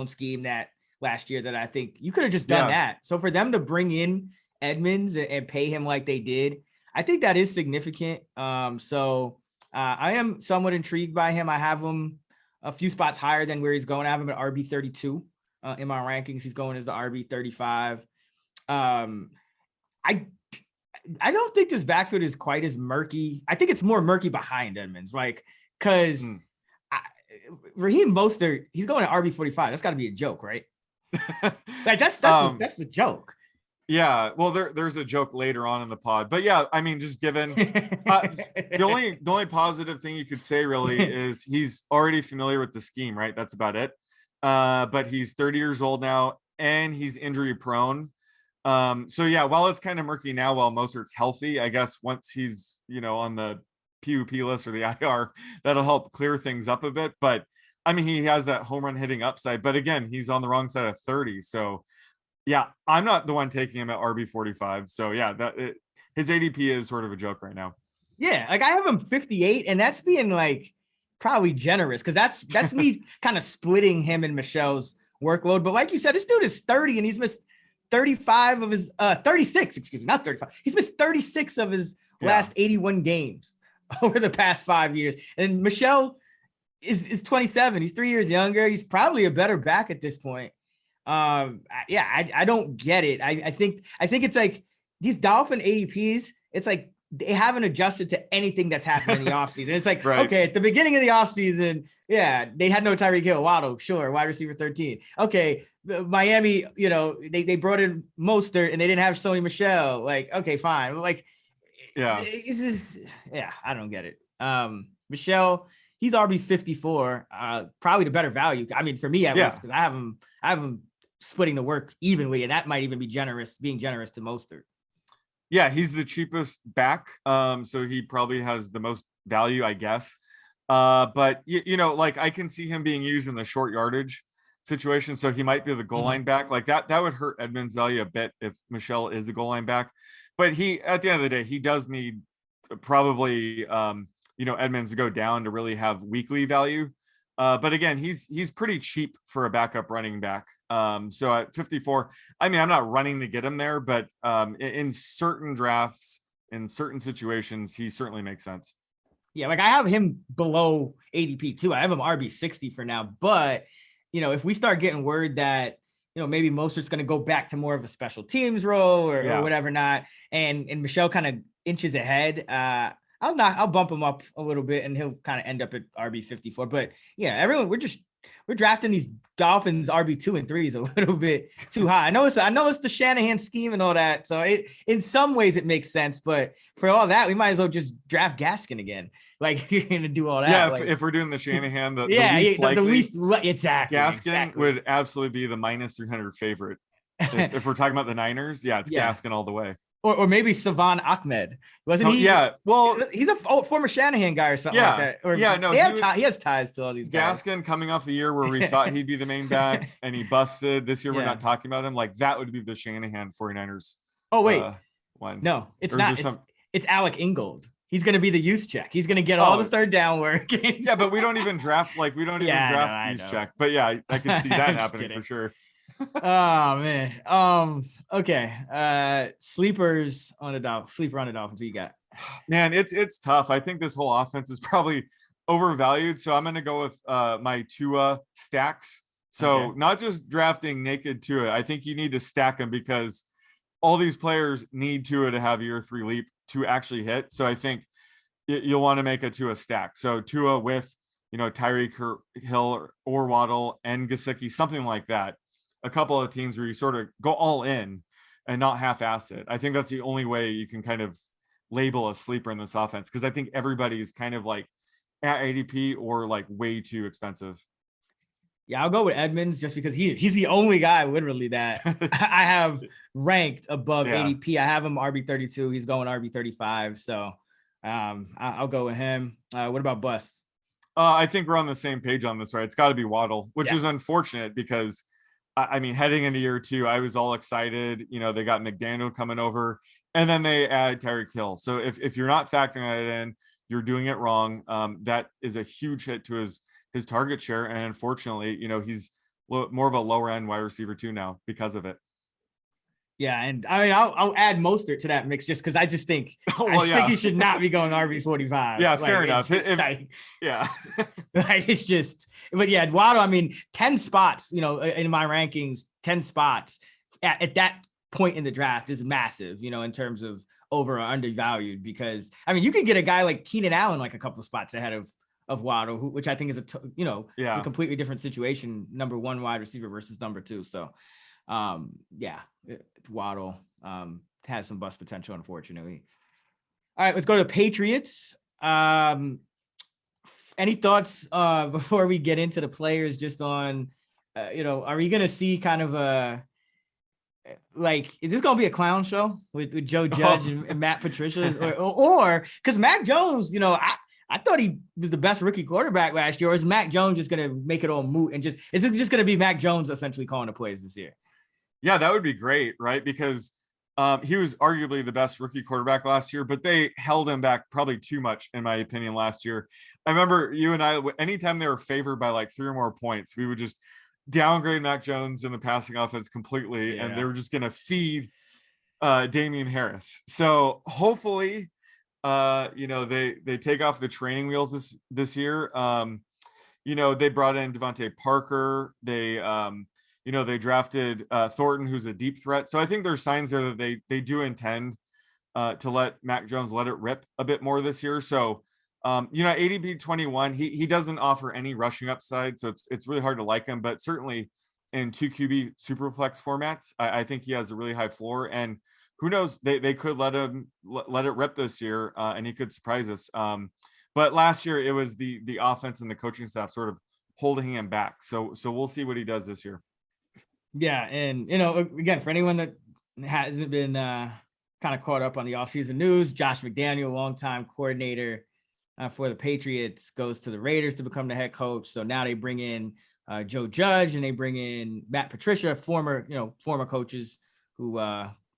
[SPEAKER 1] scheme that last year that I think you could have just done that. So for them to bring in Edmonds and pay him like they did, I think that is significant. So I am somewhat intrigued by him. I have him a few spots higher than where he's going. I have him at RB 32 in my rankings. He's going as the RB 35. I don't think this backfield is quite as murky. I think it's more murky behind Edmonds, because Raheem Mostert, he's going at RB 45. That's got to be a joke, right? That's the joke.
[SPEAKER 2] Yeah, well, there's a joke later on in the pod, but yeah, just given the only positive thing you could say really is he's already familiar with the scheme, right? That's about it. But he's 30 years old now and he's injury prone. So yeah, while it's kind of murky now, while Mostert's healthy, I guess once he's on the PUP list or the IR, that'll help clear things up a bit. But he has that home run hitting upside, but again, he's on the wrong side of 30. So yeah, I'm not the one taking him at RB 45. So yeah, his ADP is sort of a joke right now.
[SPEAKER 1] Yeah. I have him 58 and that's being probably generous. Cause that's me kind of splitting him and Michelle's workload. But like you said, this dude is 30 and he's missed 35 of his 36, excuse me, not 35. He's missed 36 of his last 81 games over the past 5 years. And Michelle is 27. He's 3 years younger. He's probably a better back at this point. I don't get it. I think it's like these Dolphin ADPs, it's like they haven't adjusted to anything that's happened in the offseason. It's like, right. Okay, at the beginning of the offseason, they had no Tyreek Hill, Waddle, sure, wide receiver 13. Okay, Miami, they brought in Mostert and they didn't have Sony Michel. Okay, fine. I don't get it. Michelle, he's RB 54, probably the better value. For me at least, because I have him splitting the work evenly, and that might even be being generous to Mostert.
[SPEAKER 2] Yeah, he's the cheapest back, so he probably has the most value, I guess. But I can see him being used in the short yardage situation, so he might be the goal line back. That would hurt Edmonds' value a bit if Michelle is the goal line back. But he, at the end of the day, he does need probably Edmonds to go down to really have weekly value. But again, he's pretty cheap for a backup running back. So at 54, I mean, I'm not running to get him there, but in certain drafts, in certain situations, he certainly makes sense.
[SPEAKER 1] Yeah, like I have him below ADP too. I have him RB60 for now, but if we start getting word that maybe Mostert's going to go back to more of a special teams role or whatever not, and Michelle kind of inches ahead, I'll bump him up a little bit and he'll kind of end up at RB54. But yeah, everyone, we're drafting these Dolphins RB2 and 3s a little bit too high. I know it's the Shanahan scheme and all that. So in some ways it makes sense, but for all that, we might as well just draft Gaskin again. Like you're going to do all that.
[SPEAKER 2] Yeah.
[SPEAKER 1] Like,
[SPEAKER 2] if we're doing the Shanahan, the
[SPEAKER 1] least
[SPEAKER 2] likely,
[SPEAKER 1] exactly.
[SPEAKER 2] Gaskin would absolutely be the minus 300 favorite. If we're talking about the Niners, it's Gaskin all the way.
[SPEAKER 1] Or maybe Savon Ahmed. Wasn't he?
[SPEAKER 2] Yeah. Well,
[SPEAKER 1] he's a former Shanahan guy or something like that. Or, he has ties to all these guys.
[SPEAKER 2] Gaskin coming off a year where we thought he'd be the main back and he busted. This year we're not talking about him. Like that would be the Shanahan 49ers.
[SPEAKER 1] Oh, wait.
[SPEAKER 2] One.
[SPEAKER 1] No, it's not. It's Alec Ingold. He's going to be the use check. He's going to get all the third down work.
[SPEAKER 2] Yeah, but we don't even draft use check. But yeah, I can see that happening for sure.
[SPEAKER 1] Oh man. Okay. Sleeper on the Dolphins. Who you got?
[SPEAKER 2] Man, it's tough. I think this whole offense is probably overvalued. So I'm gonna go with my Tua stacks. So not just drafting naked Tua. I think you need to stack them because all these players need Tua to have year 3 leap to actually hit. So I think you'll want to make a Tua stack. So Tua with Tyreek Hill or Waddle and Gesicki, something like that. A couple of teams where you sort of go all in and not half-ass it. I think that's the only way you can kind of label a sleeper in this offense because I think everybody's kind of like at ADP or like way too expensive.
[SPEAKER 1] Yeah, I'll go with Edmonds just because he's the only guy literally that I have ranked above ADP. I have him RB32. He's going RB35. So I'll go with him. What about Bust?
[SPEAKER 2] I think we're on the same page on this, right? It's got to be Waddle, which is unfortunate because I mean, heading into year 2, I was all excited. They got McDaniel coming over, and then they add Tyreek Hill. So if you're not factoring that in, you're doing it wrong. That is a huge hit to his target share, and unfortunately, he's more of a lower end wide receiver too now because of it. Yeah,
[SPEAKER 1] and I mean, I'll add Mostert to that mix just because I just think think he should not be going RB45.
[SPEAKER 2] Yeah, fair enough.
[SPEAKER 1] It's just, but yeah, Waddle. I mean, 10 spots. In my rankings, 10 spots at that point in the draft is massive. In terms of over or undervalued because I mean, you could get a guy like Keenan Allen like a couple spots ahead of Waddle, which I think is it's a completely different situation. Number 1 wide receiver versus number 2. So. Waddle has some bust potential, unfortunately. All right, let's go to the Patriots. Any thoughts before we get into the players just on, are we going to see kind of is this going to be a clown show with Joe Judge and Matt Patricia or because Mac Jones, I thought he was the best rookie quarterback last year, or is Mac Jones just going to make it all moot and is it just going to be Mac Jones essentially calling the plays this year?
[SPEAKER 2] Yeah, that would be great, right? Because he was arguably the best rookie quarterback last year, but they held him back probably too much, in my opinion, last year. I remember you and I, anytime they were favored by like 3 or more points, we would just downgrade Mac Jones in the passing offense completely, and they were just going to feed Damian Harris. So hopefully, they take off the training wheels this year. They brought in DeVante Parker. They drafted Thornton, who's a deep threat. So I think there's signs there that they do intend to let Mac Jones let it rip a bit more this year. So, ADP 21, he doesn't offer any rushing upside. So it's really hard to like him, but certainly in 2 QB superflex formats, I think he has a really high floor. And who knows, they could let it rip this year and he could surprise us. But last year it was the offense and the coaching staff sort of holding him back. So we'll see what he does this year.
[SPEAKER 1] Yeah, and again, for anyone that hasn't been kind of caught up on the offseason news, Josh McDaniel, longtime coordinator for the Patriots, goes to the Raiders to become the head coach. So now they bring in Joe Judge and they bring in Matt Patricia, former coaches who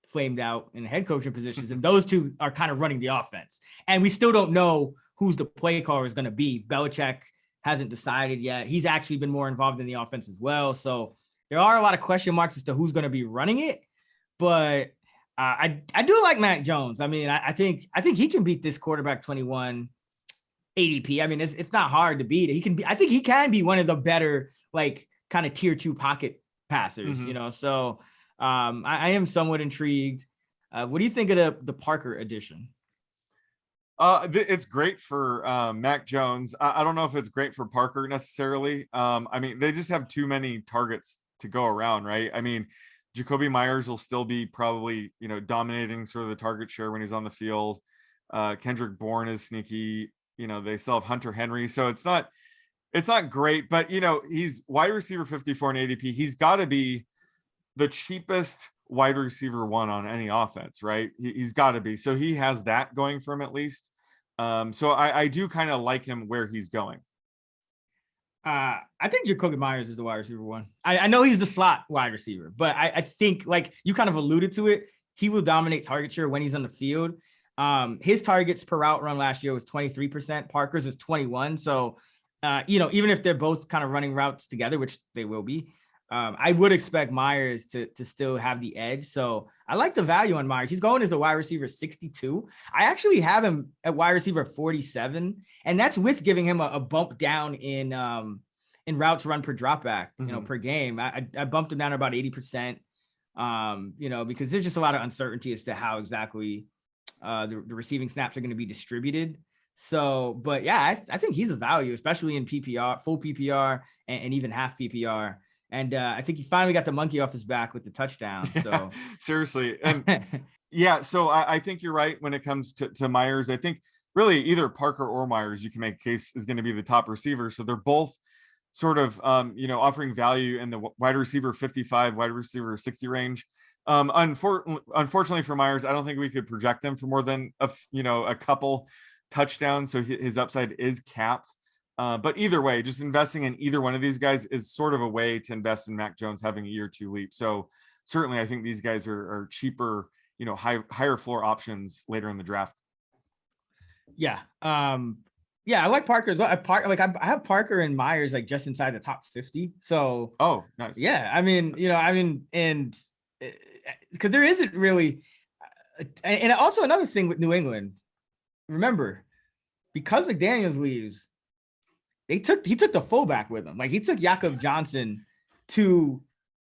[SPEAKER 1] flamed out in head coaching positions, and those two are kind of running the offense. And we still don't know who's the play caller is going to be. Belichick hasn't decided yet. He's actually been more involved in the offense as well. So there are a lot of question marks as to who's going to be running it. But I do like Mac Jones. I mean, I think he can beat this quarterback 21 ADP. I mean, it's not hard to beat. I think he can be one of the better, like, kind of tier 2 pocket passers, you know? So I am somewhat intrigued. What do you think of the Parker edition?
[SPEAKER 2] It's great for Mac Jones. I don't know if it's great for Parker necessarily. I mean, they just have too many targets to go around, right? I mean, Jakobi Meyers will still be probably, dominating sort of the target share when he's on the field. Kendrick Bourne is sneaky. They still have Hunter Henry. So it's not great, but he's wide receiver 54 in ADP. He's got to be the cheapest wide receiver 1 on any offense, right? He's got to be. So he has that going for him at least. So I do kind of like him where he's going.
[SPEAKER 1] I think Jakobi Meyers is the wide receiver 1. I know he's the slot wide receiver, but I think, like you kind of alluded to it, he will dominate target share when he's on the field. His targets per route run last year was 23%. Parker's was 21. So, even if they're both kind of running routes together, which they will be, I would expect Meyers to still have the edge. So I like the value on Meyers. He's going as a wide receiver 62. I actually have him at wide receiver 47, and that's with giving him a bump down in routes run per dropback, per game. I bumped him down to about 80%, because there's just a lot of uncertainty as to how exactly the receiving snaps are going to be distributed. So, but yeah, I think he's a value, especially in PPR, full PPR, and even half PPR. And I think he finally got the monkey off his back with the touchdown. So
[SPEAKER 2] yeah, seriously. And yeah, so I think you're right when it comes to Meyers. I think really either Parker or Meyers, you can make a case, is going to be the top receiver. So they're both sort of, offering value in the wide receiver 55, wide receiver 60 range. Unfortunately for Meyers, I don't think we could project him for more than a couple touchdowns. So his upside is capped. But either way, just investing in either one of these guys is sort of a way to invest in Mac Jones having a year 2 leap. So certainly I think these guys are cheaper, higher floor options later in the draft.
[SPEAKER 1] Yeah. I like Parker as well. I have Parker and Meyers like just inside the top 50. So,
[SPEAKER 2] oh, nice.
[SPEAKER 1] Yeah. I mean, and because there isn't really, and also another thing with New England, remember, because McDaniels leaves, he took the fullback with him. Like, he took Jakob Johnson to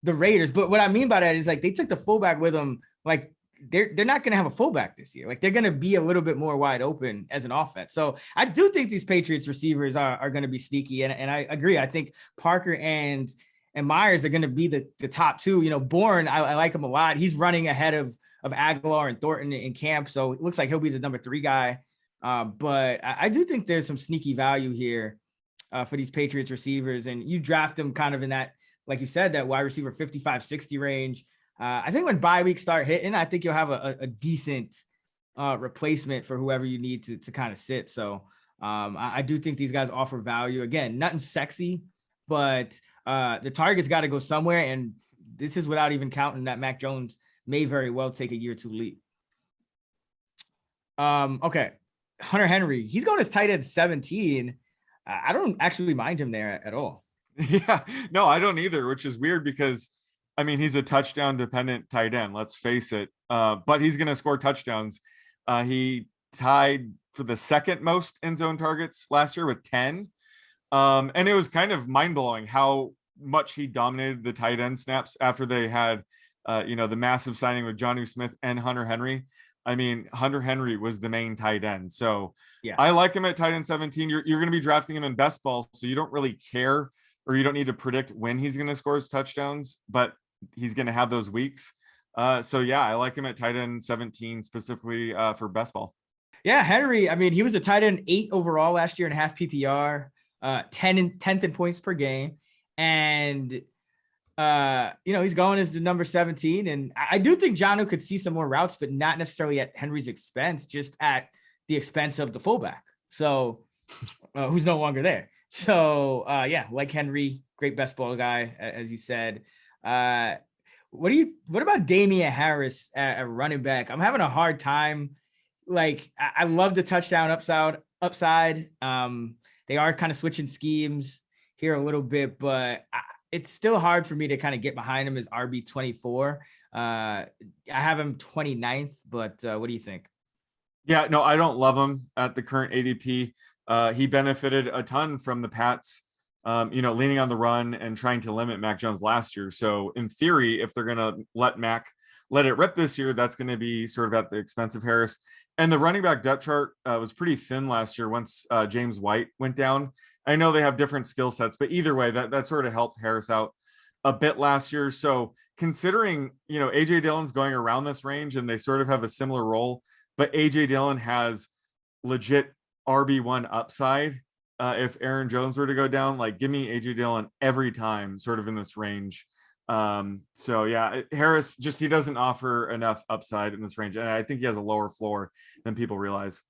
[SPEAKER 1] the Raiders. But what I mean by that is, like, they took the fullback with him. Like, they're not going to have a fullback this year. Like, they're going to be a little bit more wide open as an offense. So I do think these Patriots receivers are going to be sneaky. And I agree. I think Parker and Meyers are going to be the top 2. Bourne, I like him a lot. He's running ahead of Aguilar and Thornton in camp. So it looks like he'll be the number 3 guy. But I do think there's some sneaky value here for these Patriots receivers. And you draft them kind of in that, like you said, that wide receiver 55, 60 range. I think when bye weeks start hitting, I think you'll have a decent replacement for whoever you need to kind of sit. So I do think these guys offer value. Again, nothing sexy, but the target's got to go somewhere. And this is without even counting that Mac Jones may very well take a year 2 leap. Okay. Hunter Henry, he's going as tight end 17. I don't actually mind him there at all.
[SPEAKER 2] Yeah, no, I don't either, which is weird because, I mean, he's a touchdown dependent tight end, let's face it. But he's going to score touchdowns. He tied for the second most end zone targets last year with 10. And it was kind of mind blowing how much he dominated the tight end snaps after they had, the massive signing with Jonnu Smith and Hunter Henry. I mean, Hunter Henry was the main tight end. So yeah, I like him at tight end 17. You're going to be drafting him in best ball. So you don't really care, or you don't need to predict when he's going to score his touchdowns, but he's going to have those weeks. So yeah, I like him at tight end 17 specifically for best ball.
[SPEAKER 1] Yeah, Henry, I mean, he was a tight end 8 overall last year in half PPR, 10th in points per game. And, he's going as the number 17. And I do think Jonnu could see some more routes, but not necessarily at Henry's expense, just at the expense of the fullback. So who's no longer there. So like Henry, great best ball guy, as you said. What about Damian Harris at running back? I'm having a hard time. Like, I love the touchdown upside. They are kind of switching schemes here a little bit, but it's still hard for me to kind of get behind him as RB24. I have him 29th, but what do you think?
[SPEAKER 2] Yeah, no, I don't love him at the current ADP. He benefited a ton from the Pats, leaning on the run and trying to limit Mac Jones last year. So in theory, if they're going to let Mac let it rip this year, that's going to be sort of at the expense of Harris. And the running back depth chart was pretty thin last year once James White went down. I know they have different skill sets, but either way, that sort of helped Harris out a bit last year. So considering, AJ Dillon's going around this range and they sort of have a similar role, but AJ Dillon has legit RB1 upside. If Aaron Jones were to go down, like give me AJ Dillon every time sort of in this range. So yeah, Harris he doesn't offer enough upside in this range. And I think he has a lower floor than people realize.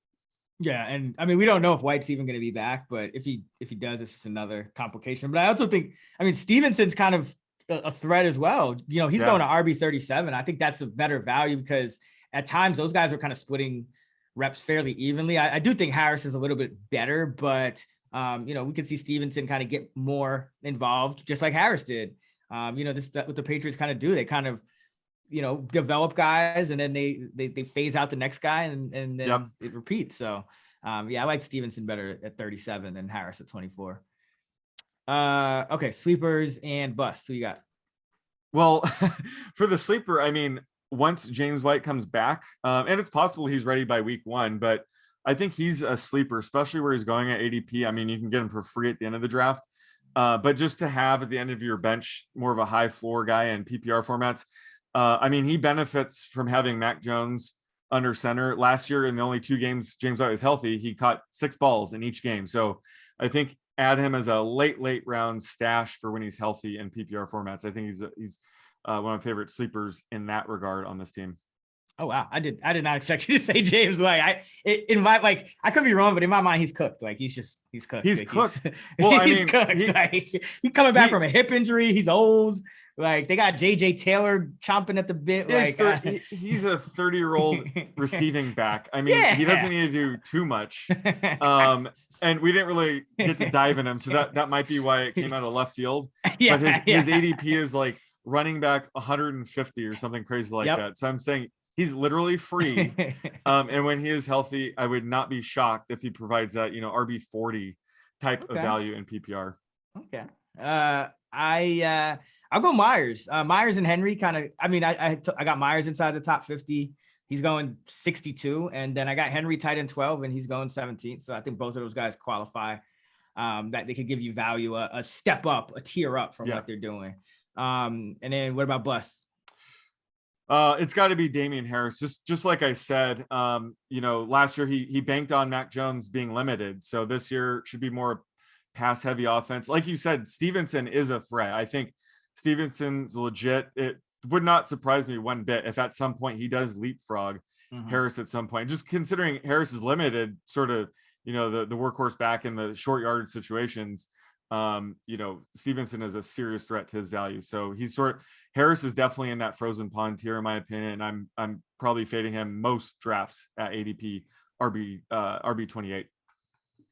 [SPEAKER 1] Yeah. And I mean, we don't know if White's even going to be back, but if he does, it's just another complication. But I also think, Stevenson's kind of a threat as well. He's going to RB37. I think that's a better value because at times those guys are kind of splitting reps fairly evenly. I do think Harris is a little bit better, but we could see Stevenson kind of get more involved just like Harris did. This is what the Patriots kind of do. They kind of, develop guys and then they phase out the next guy and then it repeats. So I like Stevenson better at 37 than Harris at 24. Okay. Sleepers and busts. Who you got?
[SPEAKER 2] Well, for the sleeper, once James White comes back, and it's possible he's ready by week 1, but I think he's a sleeper, especially where he's going at ADP. You can get him for free at the end of the draft. But just to have at the end of your bench more of a high floor guy in PPR formats. He benefits from having Mac Jones under center. Last year in the only 2 games James White was healthy, he caught 6 balls in each game. So I think add him as a late round stash for when he's healthy in PPR formats. I think he's one of my favorite sleepers in that regard on this team.
[SPEAKER 1] Oh wow, I did not expect you to say James White. I could be wrong, but in my mind, he's cooked. Like he's cooked.
[SPEAKER 2] He's
[SPEAKER 1] like,
[SPEAKER 2] cooked.
[SPEAKER 1] He's cooked. He's coming back from a hip injury. He's old. Like they got JJ Taylor chomping at the bit.
[SPEAKER 2] He's a 30-year-old receiving back. He doesn't need to do too much. And we didn't really get to dive in him, so that might be why it came out of left field. But his ADP is like running back 150 or something crazy like that. So I'm saying he's literally free. And when he is healthy, I would not be shocked if he provides that, RB40 type of value in PPR.
[SPEAKER 1] Okay. I'll go Meyers. Meyers and Henry kind of, I got Meyers inside the top 50. He's going 62. And then I got Henry tight end 12 and he's going 17. So I think both of those guys qualify that they could give you value, a step up, a tier up from what they're doing. And then what about busts?
[SPEAKER 2] It's got to be Damian Harris. Just like I said, last year he banked on Mac Jones being limited. So this year should be more pass heavy offense. Like you said, Stevenson is a threat. I think Stevenson's legit. It would not surprise me one bit if at some point he does leapfrog Harris at some point. Just considering Harris is limited, sort of, the workhorse back in the short yardage situations. Stevenson is a serious threat to his value. So Harris is definitely in that frozen pond tier, in my opinion. And I'm probably fading him most drafts at ADP RB 28.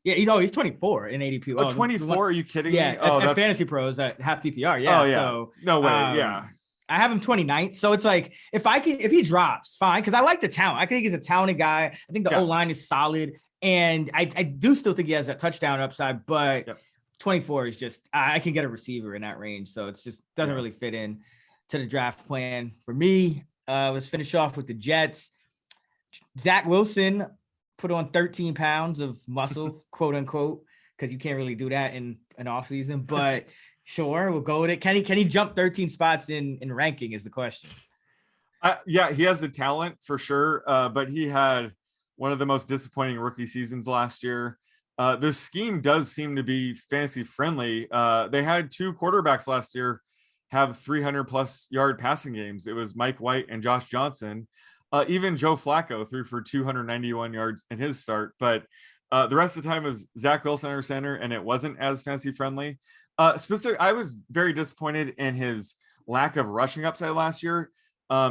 [SPEAKER 1] Yeah, he's 24 in ADP.
[SPEAKER 2] Oh, 24? Are you kidding me?
[SPEAKER 1] Yeah, at Fantasy Pros at half PPR. Yeah.
[SPEAKER 2] Oh, yeah.
[SPEAKER 1] So
[SPEAKER 2] no way. Yeah.
[SPEAKER 1] I have him 29th. So it's like if he drops, fine. Because I like the talent. I think he's a talented guy. I think the O-line is solid. And I do still think he has that touchdown upside, but 24 is just I can get a receiver in that range. So it's just doesn't really fit in to the draft plan for me. Let's finish off with the Jets. Zach Wilson put on 13 pounds of muscle, quote unquote, because you can't really do that in an off season, but sure, we'll go with it. Can he jump 13 spots in ranking is the question.
[SPEAKER 2] Yeah, he has the talent for sure. But he had one of the most disappointing rookie seasons last year. This scheme does seem to be fantasy friendly. They had 2 quarterbacks last year have 300 plus yard passing games. It was Mike White and Josh Johnson. Even Joe Flacco threw for 291 yards in his start, but the rest of the time was Zach Wilson under center, and it wasn't as fantasy friendly. I was very disappointed in his lack of rushing upside last year.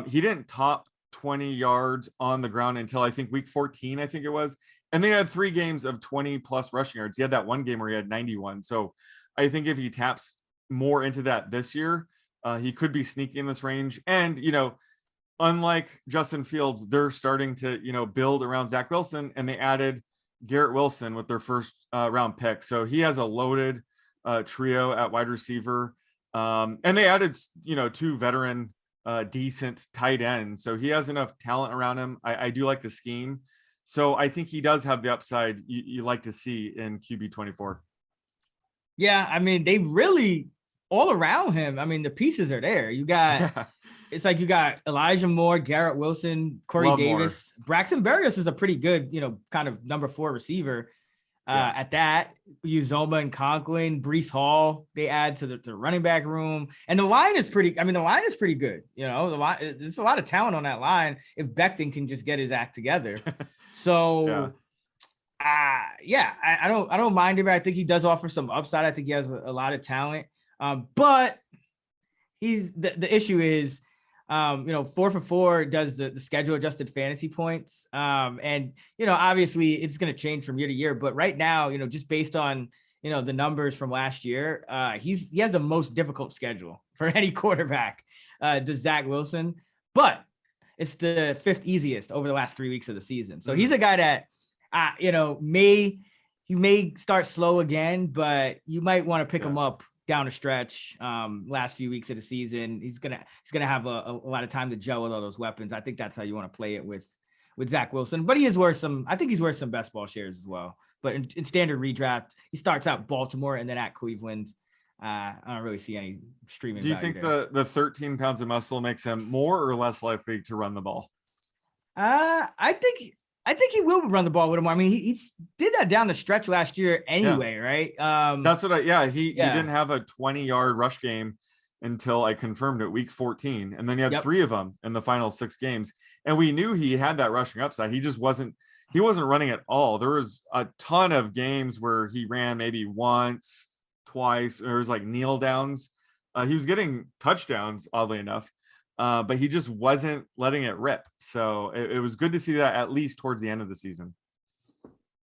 [SPEAKER 2] He didn't top 20 yards on the ground until I think week 14, I think it was. And they had 3 games of 20 plus rushing yards. He had that one game where he had 91. So I think if he taps more into that this year, he could be sneaky in this range. And, unlike Justin Fields, they're starting to, build around Zach Wilson, and they added Garrett Wilson with their first round pick. So he has a loaded trio at wide receiver. And they added, 2 veteran, decent tight ends. So he has enough talent around him. I do like the scheme. So I think he does have the upside you like to see in QB 24.
[SPEAKER 1] Yeah, I mean, they really all around him. I mean, the pieces are there. You got it's like you got Elijah Moore, Garrett Wilson, Corey
[SPEAKER 2] Love
[SPEAKER 1] Davis.
[SPEAKER 2] Moore.
[SPEAKER 1] Braxton Berrios is a pretty good, kind of number 4 receiver. At that, Uzoma and Conklin, Breece Hall, they add to the running back room. And the line is pretty good. The line, there's a lot of talent on that line if Becton can just get his act together. So I don't mind him. I think he does offer some upside. I think he has a lot of talent. But the issue is 4 for 4 does the schedule adjusted fantasy points. And, obviously it's going to change from year to year, but right now, just based on, the numbers from last year, he has the most difficult schedule for any quarterback, does Zach Wilson, but it's the 5th easiest over the last 3 weeks of the season. So he's a guy that, may start slow again, but you might want to pick him up down a stretch. Last few weeks of the season, he's gonna have a lot of time to gel with all those weapons. I think that's how you want to play it with Zach Wilson, but he is worth some. I think he's worth some best ball shares as well. But in standard redraft, he starts out Baltimore and then at Cleveland. I don't really see any streaming.
[SPEAKER 2] Do you think
[SPEAKER 1] there.
[SPEAKER 2] the 13 pounds of muscle makes him more or less likely to run the ball?
[SPEAKER 1] I think he will run the ball with him. I mean, he did that down the stretch last year anyway, right?
[SPEAKER 2] That's what he didn't have a 20-yard rush game until I confirmed it week 14. And then he had 3 of them in the final 6 games. And we knew he had that rushing upside. He just wasn't running at all. There was a ton of games where he ran maybe once, twice, or it was like kneel downs. He was getting touchdowns, oddly enough. But he just wasn't letting it rip. So it was good to see that at least towards the end of the season.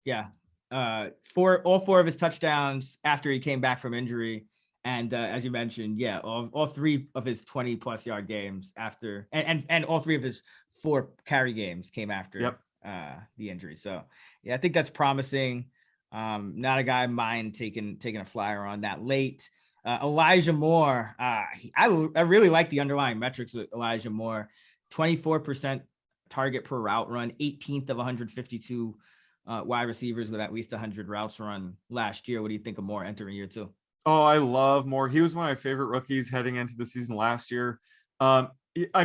[SPEAKER 1] Yeah. All 4 of his touchdowns after he came back from injury. And as you mentioned, all 3 of his 20+ yard games after, and all 3 of his 4 carry games came after the injury. So I think that's promising. Not a guy I mind taking a flyer on that late. Elijah Moore, I really like the underlying metrics with Elijah Moore. 24% target per route run, 18th of 152 wide receivers with at least 100 routes run last year. What do you think of Moore entering year 2?
[SPEAKER 2] Oh, I love Moore. He was one of my favorite rookies heading into the season last year. I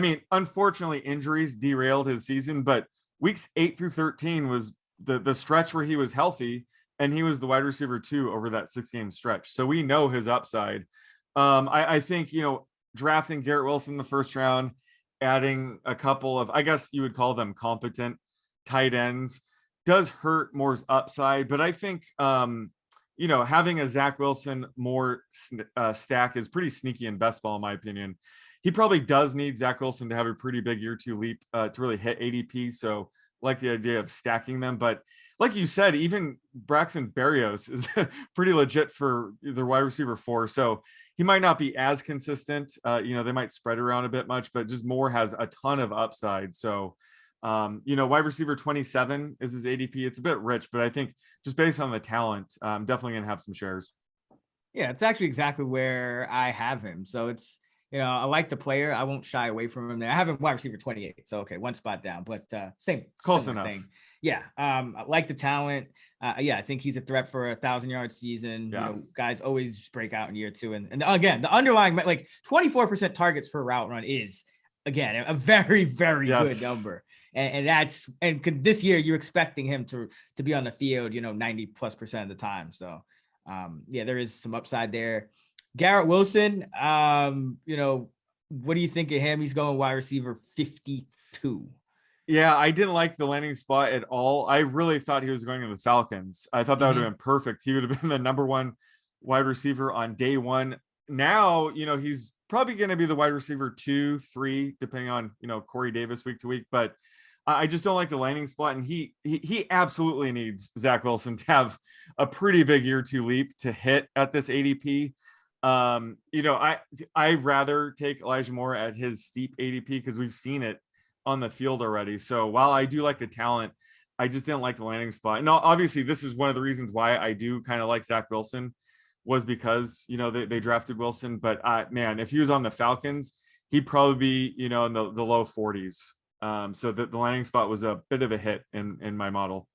[SPEAKER 2] mean, unfortunately, injuries derailed his season, but weeks 8 through 13 was the stretch where he was healthy. And he was the wide receiver 2 over that 6-game stretch. So we know his upside. I think, drafting Garrett Wilson in the first round, adding a couple of, I guess you would call them competent tight ends, does hurt Moore's upside. But I think, having a Zach Wilson more stack is pretty sneaky in best ball, in my opinion. He probably does need Zach Wilson to have a pretty big year 2 leap to really hit ADP. So like the idea of stacking them. But like you said, even Braxton Berrios is pretty legit for their wide receiver 4. So he might not be as consistent. They might spread around a bit much, but just Moore has a ton of upside. So, wide receiver 27 is his ADP. It's a bit rich, but I think just based on the talent, I'm definitely going to have some shares.
[SPEAKER 1] Yeah, it's actually exactly where I have him. So it's, I like the player. I won't shy away from him there. I have him wide receiver 28. So, okay, 1 spot down, but same.
[SPEAKER 2] Close enough.
[SPEAKER 1] Thing. Yeah. I like the talent. I think he's a threat for a 1,000-yard season.
[SPEAKER 2] Yeah.
[SPEAKER 1] Guys always break out in year 2. And again, the underlying, like 24% targets per route run is, again, a very, very good number. And that's, and this year you're expecting him to be on the field, 90+% of the time. So, there is some upside there. Garrett Wilson, what do you think of him? He's going wide receiver 52.
[SPEAKER 2] Yeah, I didn't like the landing spot at all. I really thought he was going to the Falcons. I thought that would have been perfect. He would have been the number 1 wide receiver on day 1. Now, he's probably going to be the wide receiver 2, 3, depending on, Corey Davis week to week. But I just don't like the landing spot, and he absolutely needs Zach Wilson to have a pretty big year 2 leap to hit at this ADP. You know, I rather take Elijah Moore at his steep ADP because we've seen it on the field already. So while I do like the talent, I just didn't like the landing spot. And obviously, this is one of the reasons why I do kind of like Zach Wilson, was because, you know, they drafted Wilson. But man, if he was on the Falcons, he'd probably be, you know, in the low 40s. So the landing spot was a bit of a hit in my model.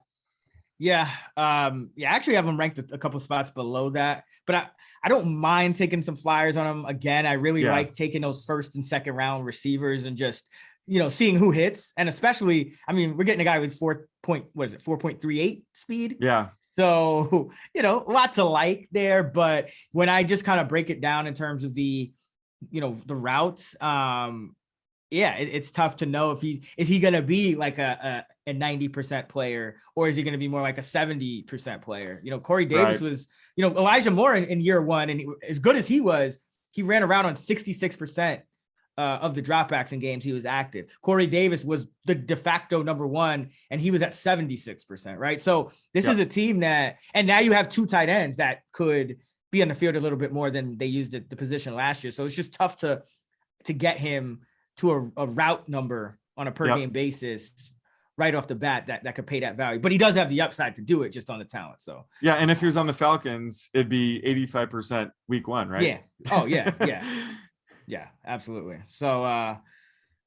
[SPEAKER 1] Yeah. I actually have him ranked a couple spots below that, but I don't mind taking some flyers on him. Again, I really like taking those first and second round receivers and just, you know, seeing who hits. And especially, I mean, we're getting a guy with 4.38 speed.
[SPEAKER 2] Yeah.
[SPEAKER 1] So, you know, lots to like there, but when I just kind of break it down in terms of the, you know, the routes, it's tough to know if he going to be like a 90% player, or is he going to be more like a 70% player? You know, Corey Davis was, you know, Elijah Moore in year one, and as good as he was, he ran around on 66% of the dropbacks in games he was active. Corey Davis was the de facto number one, and he was at 76%, right? So this is a team that, and now you have 2 tight ends that could be on the field a little bit more than they used at the position last year. So it's just tough to get him to a route number on a per game basis right off the bat that could pay that value. But he does have the upside to do it just on the talent. So
[SPEAKER 2] yeah, and if he was on the Falcons, it'd be 85% week 1, right?
[SPEAKER 1] Yeah. Oh yeah, yeah. Yeah, absolutely. So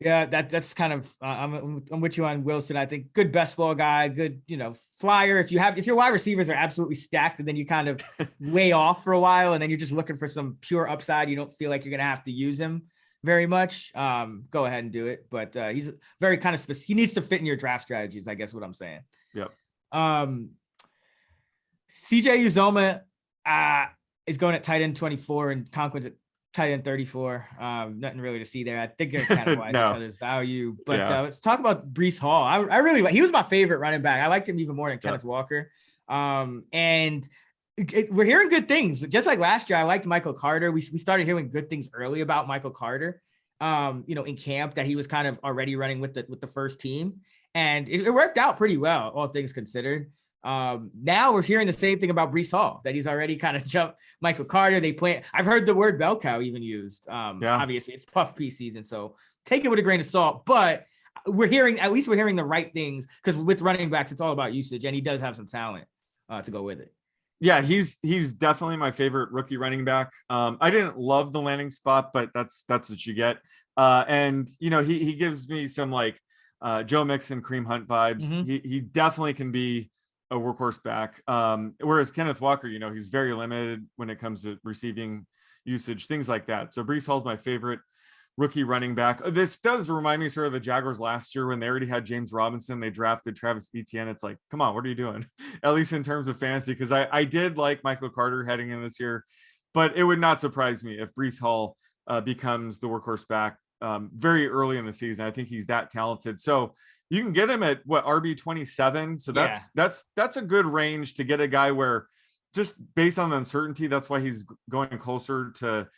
[SPEAKER 1] that's kind of I'm with you on Wilson. I think good best ball guy, good, you know, flyer. If your wide receivers are absolutely stacked, and then you kind of way off for a while, and then you're just looking for some pure upside, you don't feel like you're gonna have to use him very much, go ahead and do it. But he's very kind of specific. He needs to fit in your draft strategies, I guess what I'm saying.
[SPEAKER 2] Yep.
[SPEAKER 1] CJ Uzoma is going at tight end 24, and Conquin's at tight end 34. Nothing really to see there. I think they're kind of wide each other's value. But let's talk about Breece Hall. I really like, he was my favorite running back. I liked him even more than Kenneth Walker. And we're hearing good things. Just like last year, I liked Michael Carter. We started hearing good things early about Michael Carter, you know, in camp, that he was kind of already running with the first team. And it worked out pretty well, all things considered. Now we're hearing the same thing about Breece Hall, that he's already kind of jumped Michael Carter. I've heard the word bell cow even used. Obviously it's puff P season, so take it with a grain of salt, but we're hearing the right things, because with running backs, it's all about usage, and he does have some talent to go with it.
[SPEAKER 2] Yeah, he's definitely my favorite rookie running back. I didn't love the landing spot, but that's what you get. And you know, he gives me some like Joe Mixon, Kareem Hunt vibes. Mm-hmm. He definitely can be a workhorse back. Whereas Kenneth Walker, you know, he's very limited when it comes to receiving usage, things like that. So Breece Hall's my favorite rookie running back. This does remind me sort of the Jaguars last year when they already had James Robinson. They drafted Travis Etienne. It's like, come on, what are you doing? At least in terms of fantasy, because I did like Michael Carter heading in this year, but it would not surprise me if Breece Hall becomes the workhorse back very early in the season. I think he's that talented. So you can get him at what, RB 27. So that's a good range to get a guy where, just based on the uncertainty, that's why he's going closer to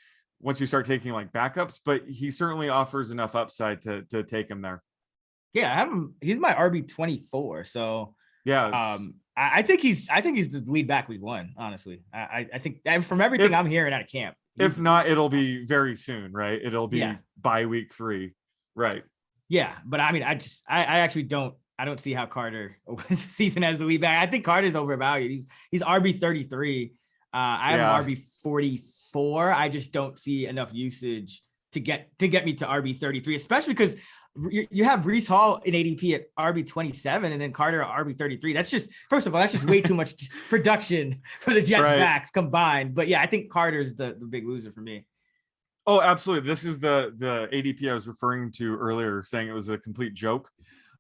[SPEAKER 2] once you start taking like backups, but he certainly offers enough upside to take him there.
[SPEAKER 1] Yeah, I have him. He's my RB 24. So
[SPEAKER 2] yeah,
[SPEAKER 1] I think he's the lead back week 1. Honestly, I think from everything I'm hearing out of camp.
[SPEAKER 2] If not, it'll be very soon, right? It'll be by week 3, right?
[SPEAKER 1] Yeah, but I mean, I actually don't see how Carter opens the season as the lead back. I think Carter's overvalued. He's RB 33. I have RB 44. I just don't see enough usage to get me to RB 33, especially because you have Breece Hall in ADP at RB 27 and then Carter at RB 33. That's just, first of all, that's just way too much production for the Jets backs combined. But yeah, I think Carter's the big loser for me.
[SPEAKER 2] Oh, absolutely. This is the ADP I was referring to earlier, saying it was a complete joke.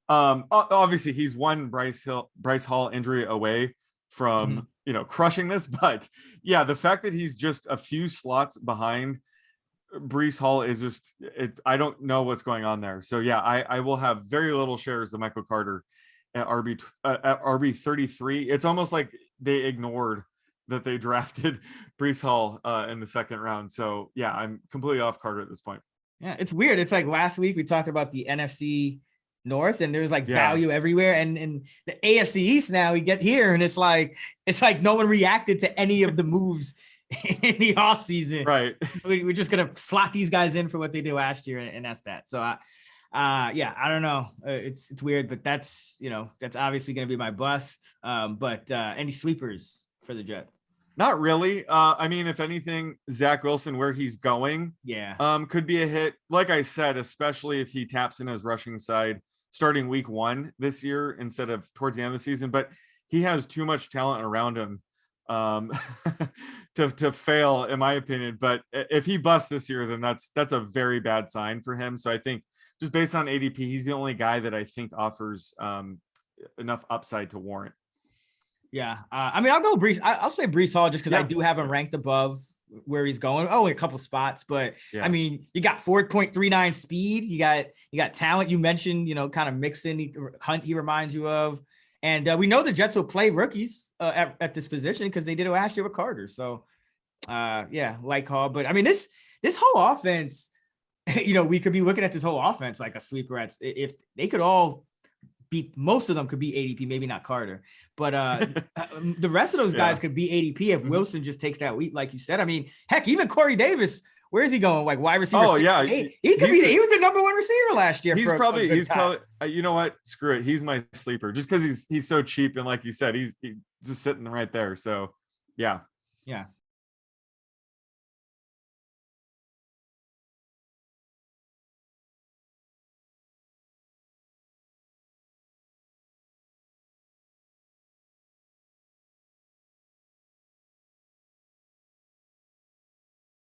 [SPEAKER 2] Obviously, he's one Bryce Hall injury away from crushing this, but yeah, the fact that he's just a few slots behind Breece Hall is just I don't know what's going on there. So yeah, I will have very little shares of Michael Carter at RB 33. It's almost like they ignored that they drafted Breece Hall in the second round. So yeah, I'm completely off Carter at this point.
[SPEAKER 1] Yeah, it's weird. It's like last week we talked about the NFC north, and there's like value everywhere. And in the AFC East now, we get here, and it's like no one reacted to any of the moves in the offseason.
[SPEAKER 2] Right.
[SPEAKER 1] We're just gonna slot these guys in for what they did last year, and that's that. So I don't know. It's weird, but that's obviously gonna be my bust. But any sleepers for the Jets?
[SPEAKER 2] Not really. I mean, if anything, Zach Wilson, where he's going, could be a hit. Like I said, especially if he taps in his rushing side starting week 1 this year instead of towards the end of the season. But he has too much talent around him to fail, in my opinion. But if he busts this year, then that's a very bad sign for him. So I think just based on ADP, he's the only guy that I think offers enough upside to warrant.
[SPEAKER 1] Yeah. I mean, I'll go Breece. I'll say Breece Hall just because I do have him ranked above where he's going. Oh, in a couple spots. But I mean, you got 4.39 speed. You got talent. You mentioned, kind of mixing Hunt he reminds you of. And we know the Jets will play rookies at this position because they did it last year with Carter. So, like Hall. But I mean, this whole offense, we could be looking at this whole offense like a sleeper. If they could all most of them could be ADP, maybe not Carter, but the rest of those guys could be ADP if Wilson just takes that leap, like you said. I mean, heck, even Corey Davis, where is he going? Like wide receiver?
[SPEAKER 2] Oh, yeah.
[SPEAKER 1] He was the number 1 receiver last year.
[SPEAKER 2] He's probably, you know what? Screw it. He's my sleeper just because he's so cheap. And like you said, he's just sitting right there. So, yeah.
[SPEAKER 1] Yeah.